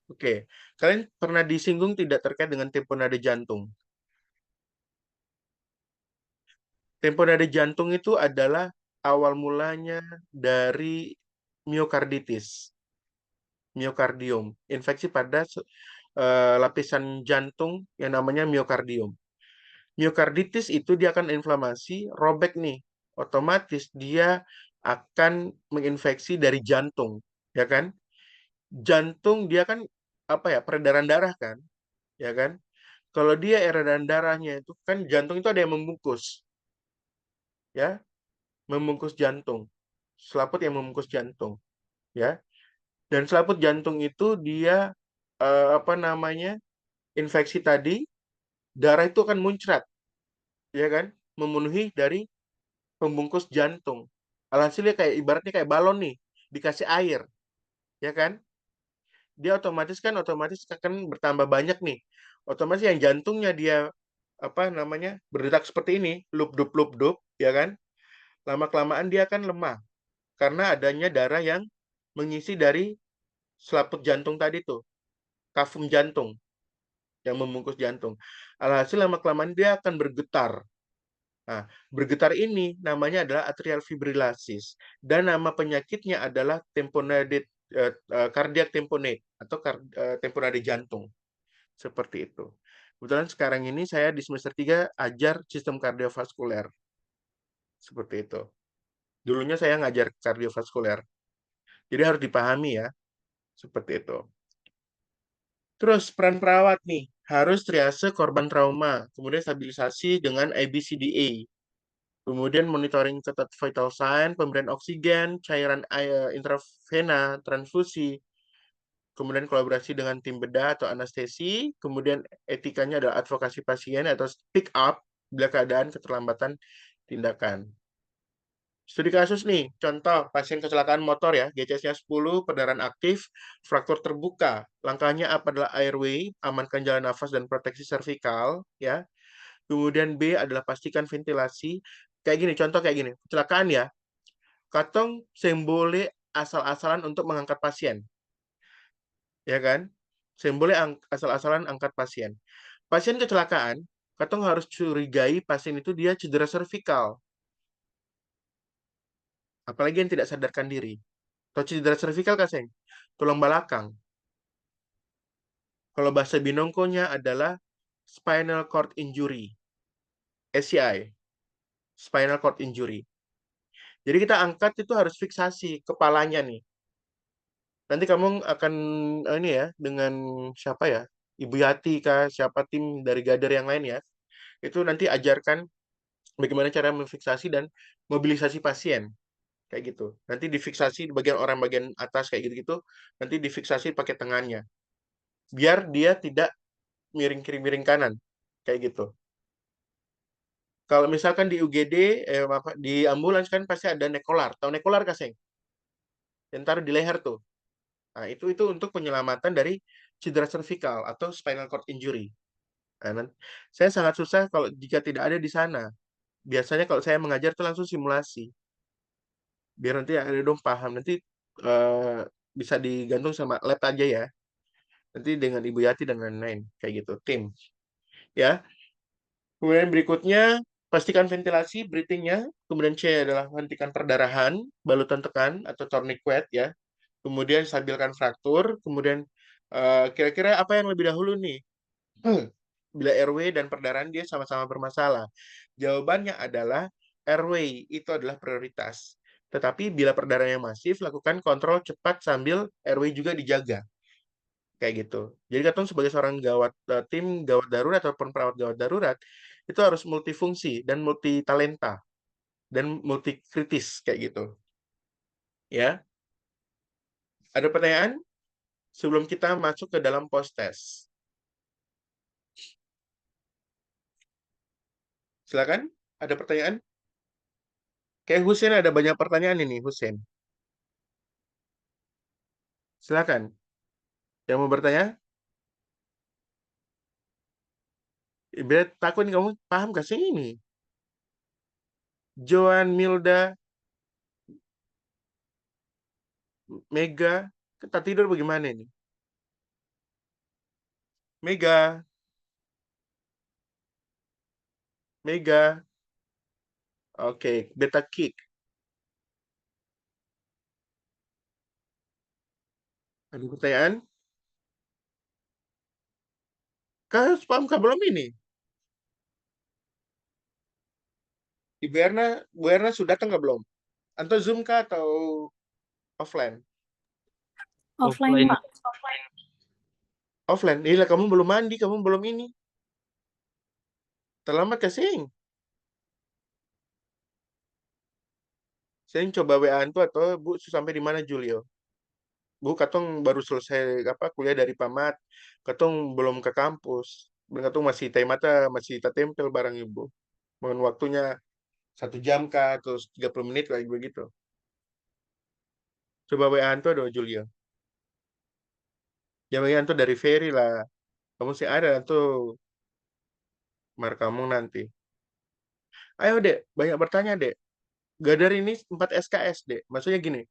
Oke. Kalian pernah disinggung tidak terkait dengan tamponade jantung? Tamponade jantung itu adalah awal mulanya dari miokarditis, miokardium, infeksi pada lapisan jantung yang namanya miokardium. Miokarditis itu dia akan inflamasi, robek nih. Otomatis dia akan menginfeksi dari jantung, ya kan? Jantung dia kan apa ya, peredaran darah kan, ya kan? Kalau dia peredaran darahnya itu kan jantung itu ada yang membungkus, ya, membungkus jantung, selaput yang membungkus jantung, ya. Dan selaput jantung itu dia apa namanya, infeksi tadi, darah itu akan muncrat, ya kan, memenuhi dari pembungkus jantung. Alhasilnya kayak ibaratnya kayak balon nih, dikasih air, ya kan? Dia otomatis akan bertambah banyak nih. Otomatis yang jantungnya dia apa namanya, berdetak seperti ini, lup-dup, ya kan? Lama-kelamaan dia akan lemah karena adanya darah yang mengisi dari selaput jantung tadi tuh, kafum jantung yang membungkus jantung. Alhasil lama-kelamaan dia akan bergetar. Nah, bergetar ini namanya adalah atrial fibrillasis dan nama penyakitnya adalah tamponade cardiac tamponade atau tamponade jantung. Seperti itu. Kebetulan sekarang ini saya di semester 3 ajar sistem kardiovaskuler. Seperti itu. Dulunya saya ngajar kardiovaskuler. Jadi harus dipahami ya. Seperti itu. Terus peran perawat nih, harus triase korban trauma, kemudian stabilisasi dengan ABCDA. Kemudian monitoring ketat vital sign, pemberian oksigen, cairan intravena, transfusi, kemudian kolaborasi dengan tim bedah atau anestesi, kemudian etikanya adalah advokasi pasien atau speak up bila keadaan keterlambatan tindakan. Studi kasus nih, contoh pasien kecelakaan motor ya, GCS-nya 10, perdarahan aktif, fraktur terbuka. Langkahnya apa adalah airway, amankan jalan nafas dan proteksi servikal ya. Kemudian B adalah pastikan ventilasi. Kayak gini, contoh kayak gini. Kecelakaan ya. Katong sembole asal-asalan untuk mengangkat pasien. Ya kan? Sembole asal-asalan angkat pasien. Pasien kecelakaan, katong harus curigai pasien itu dia cedera servikal. Apalagi yang tidak sadarkan diri. Atau cedera servikal kaseng, tulang belakang. Kalau bahasa binongkonya adalah spinal cord injury. SCI. Spinal cord injury. Jadi kita angkat itu harus fiksasi kepalanya nih. Nanti kamu akan ini ya dengan siapa ya? Ibu Yati kah, siapa tim dari Gader yang lain ya. Itu nanti ajarkan bagaimana cara memfiksasi dan mobilisasi pasien. Kayak gitu. Nanti difiksasi di bagian orang bagian atas kayak gitu-gitu, nanti difiksasi pakai tangannya. Biar dia tidak miring kiri miring kanan. Kayak gitu. Kalau misalkan di UGD di ambulans kan pasti ada nekolar. Tahu nekolar kaseng? Yang taruh di leher tuh. Nah, itu untuk penyelamatan dari cedera servikal atau spinal cord injury. Nah, saya sangat susah kalau jika tidak ada di sana. Biasanya kalau saya mengajar itu langsung simulasi. Biar nanti ada dong paham. Nanti bisa digantung sama lab aja ya. Nanti dengan Ibu Yati dan lain-lain. Kayak gitu, tim. Ya. Kemudian berikutnya, pastikan ventilasi, breathing-nya. Kemudian C adalah hentikan perdarahan, balutan tekan atau tourniquet ya. Kemudian stabilkan fraktur. Kemudian kira-kira apa yang lebih dahulu nih? Bila airway dan perdarahan dia sama-sama bermasalah. Jawabannya adalah airway itu adalah prioritas. Tetapi bila perdarahan yang masif, lakukan kontrol cepat sambil airway juga dijaga. kayak gitu. Jadi katong sebagai seorang tim gawat darurat ataupun perawat gawat darurat itu harus multifungsi dan multi talenta dan multi kritis kayak gitu. Ya, ada pertanyaan sebelum kita masuk ke dalam post test? Silakan, ada pertanyaan? Kayak Husen ada banyak pertanyaan ini, Husen. Silakan. Yang mau bertanya? Ibarat takut kamu paham gak sih ini? Joan, Milda, Mega, kita tidur bagaimana ini? Mega, oke, beta kick. Ada pertanyaan? Kau paham kah belum ini? Bu Erna sudah datang kah belum? Atau Zoom kah atau offline?
Offline, Pak.
Offline. Iya, kamu belum mandi, kamu belum ini. Terlambat kasih. Saya coba WA itu atau Bu sampai di mana Julio? Bu, katong baru selesai kuliah dari Pamat. Katong belum ke kampus. Dan katong masih mata masih tempel barang Ibu. Mohon waktunya 1 jam kah atau 30 menit kayak begitu. Coba WA itu ada Julio. Ya WA itu dari Ferry lah. Kamu sih ada tuh kamu nanti. Ayo dek, banyak bertanya dek. Gadar ini 4 SKS dek. Maksudnya gini,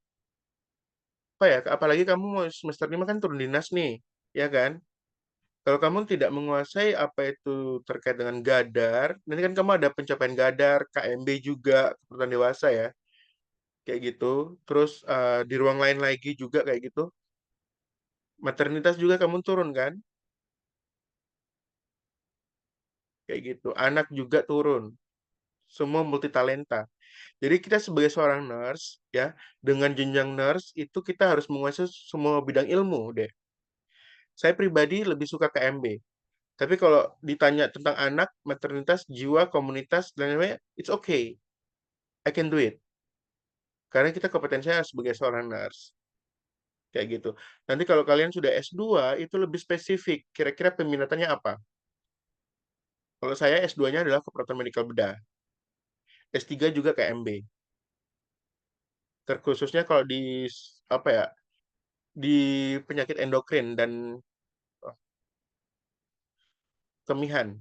apa ya? Apalagi kamu mau semester 5 kan turun dinas nih, ya kan? Kalau kamu tidak menguasai apa itu terkait dengan Gadar, nanti kan kamu ada pencapaian Gadar, KMB juga, kebutuhan dewasa ya, kayak gitu. Terus di ruang lain lagi juga kayak gitu. Maternitas juga kamu turun kan, kayak gitu. Anak juga turun, semua multitalenta. Jadi kita sebagai seorang nurse ya, dengan jenjang nurse itu kita harus menguasai semua bidang ilmu deh. Saya pribadi lebih suka KMB. Tapi kalau ditanya tentang anak, maternitas, jiwa, komunitas, dan lain-lain, it's okay. I can do it. Karena kita kompetensinya sebagai seorang nurse. Kayak gitu. Nanti kalau kalian sudah S2, itu lebih spesifik. Kira-kira peminatannya apa? Kalau saya S2-nya adalah keperawatan medikal bedah. S3 juga KMB. Terkhususnya kalau di apa ya? Di penyakit endokrin dan kemihan.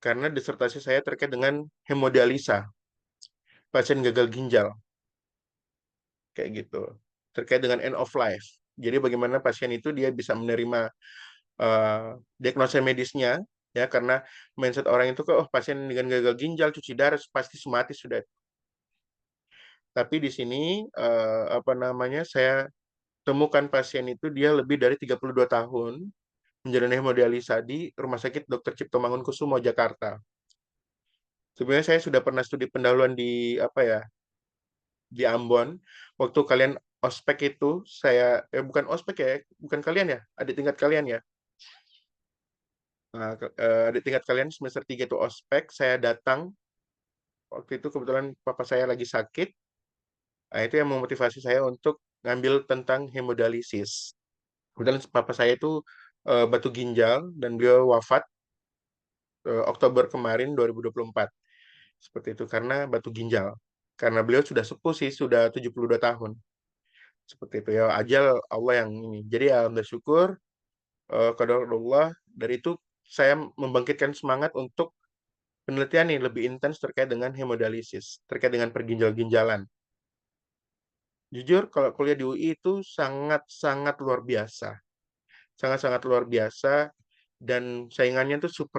Karena disertasi saya terkait dengan hemodialisa, pasien gagal ginjal. Kayak gitu. Terkait dengan end of life. Jadi bagaimana pasien itu dia bisa menerima diagnosa medisnya ya, karena mindset orang itu kok pasien dengan gagal ginjal cuci darah pasti mati sudah. Tapi di sini saya temukan pasien itu dia lebih dari 32 tahun menjalani hemodialisa di Rumah Sakit Dr. Cipto Mangunkusumo Jakarta. Sebenarnya saya sudah pernah studi pendahuluan di di Ambon. Waktu kalian ospek itu saya bukan ospek ya, bukan kalian ya, adik tingkat kalian ya. Nah, adik tingkat kalian semester 3 itu ospek, saya datang. Waktu itu kebetulan papa saya lagi sakit. Nah, itu yang memotivasi saya untuk ngambil tentang hemodialisis. Kebetulan papa saya itu batu ginjal dan beliau wafat Oktober kemarin 2024. Seperti itu karena batu ginjal. Karena beliau sudah sepuh sih, sudah 72 tahun. Seperti itu ya, ajal Allah yang ini. Jadi alhamdulillah syukur qadarullah, dari itu saya membangkitkan semangat untuk penelitian nih lebih intens terkait dengan hemodialisis, terkait dengan perginjal-ginjalan. Jujur, kalau kuliah di UI itu sangat-sangat luar biasa. Sangat-sangat luar biasa, dan saingannya itu super